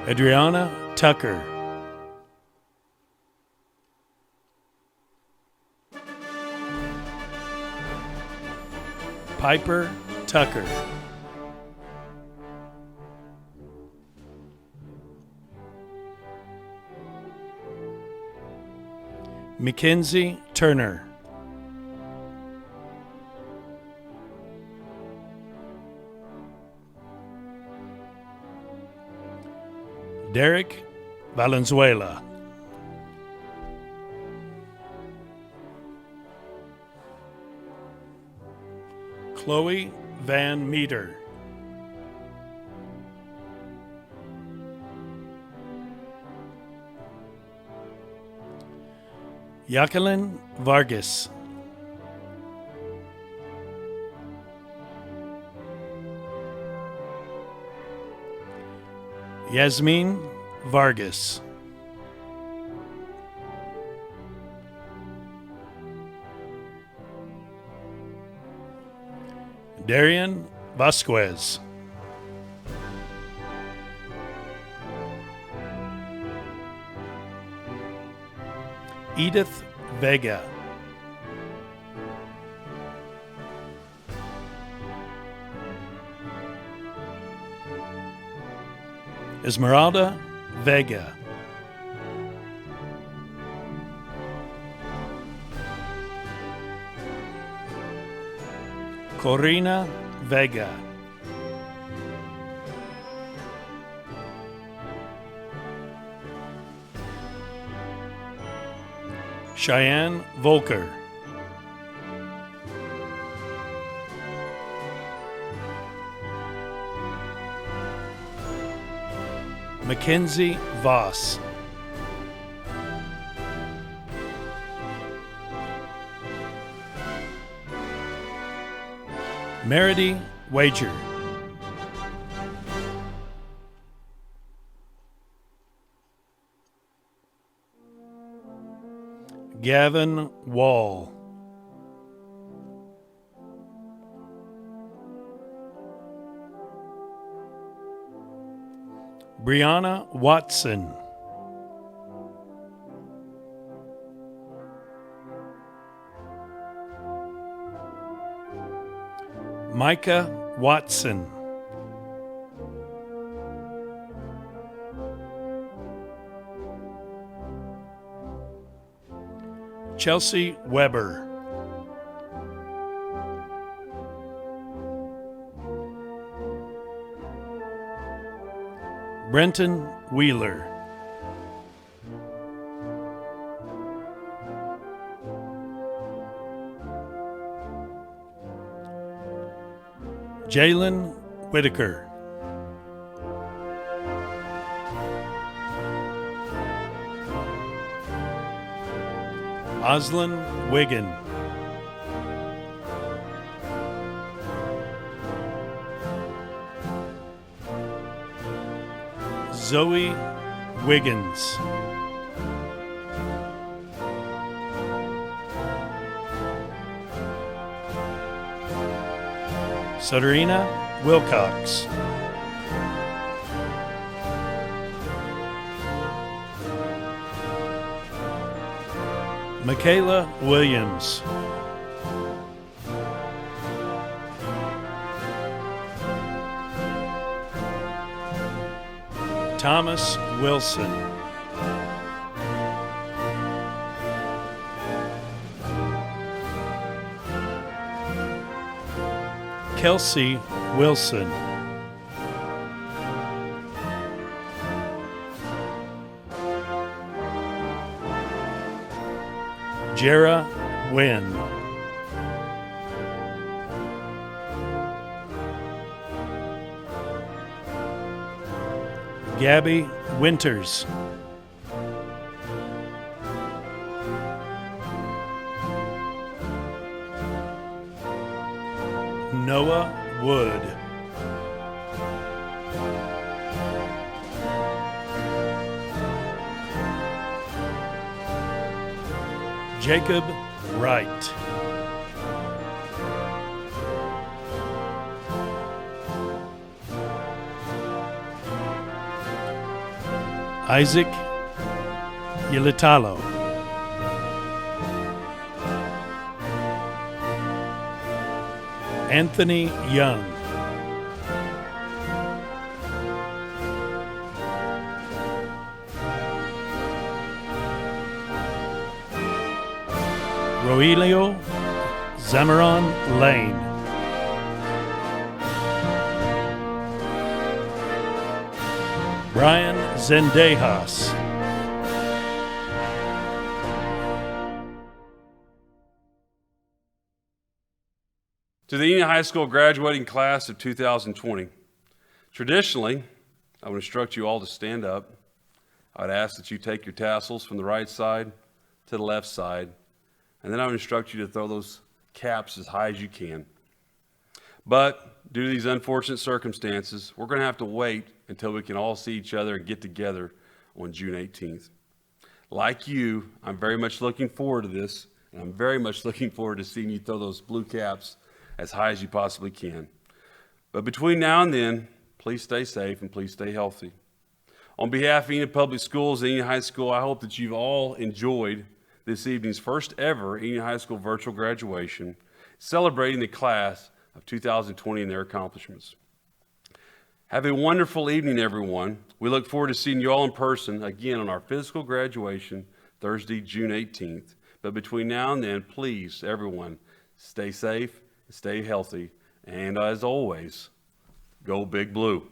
Adriana Tucker. Piper Tucker. Mackenzie Turner. Derek Valenzuela. Chloe Van Meter. Jacqueline Vargas. Yasmin Vargas. Darian Vasquez. Edith Vega. Esmeralda Vega. Corina Vega. Cheyenne Volker. Mackenzie Voss. Meredy Wager. Gavin Wall. Brianna Watson. Micah Watson. Chelsea Weber. Brenton Wheeler. Jalen Whitaker. Oslin Wiggin. Zoe Wiggins. Sutterina Wilcox. Michaela Williams. Thomas Wilson. Kelsey Wilson. Jera Wynn. Gabby Winters. Noah Wood. Jacob Wright. Isaac Yilitalo. Anthony Young. Roelio Zamaron Lane. Brian Zendejas. To the Enid High School graduating class of 2020, traditionally, I would instruct you all to stand up. I would ask that you take your tassels from the right side to the left side, and then I would instruct you to throw those caps as high as you can. But due to these unfortunate circumstances, we're going to have to wait until we can all see each other and get together on June 18th. Like you, I'm very much looking forward to this, and I'm very much looking forward to seeing you throw those blue caps as high as you possibly can. But between now and then, please stay safe and please stay healthy. On behalf of Enid Public Schools and Enid High School, I hope that you've all enjoyed this evening's first ever Enid High School virtual graduation, celebrating the class of 2020 and their accomplishments. Have a wonderful evening, everyone. We look forward to seeing you all in person again on our physical graduation, Thursday, June 18th. But between now and then, please, everyone, stay safe, stay healthy, and as always, go Big Blue.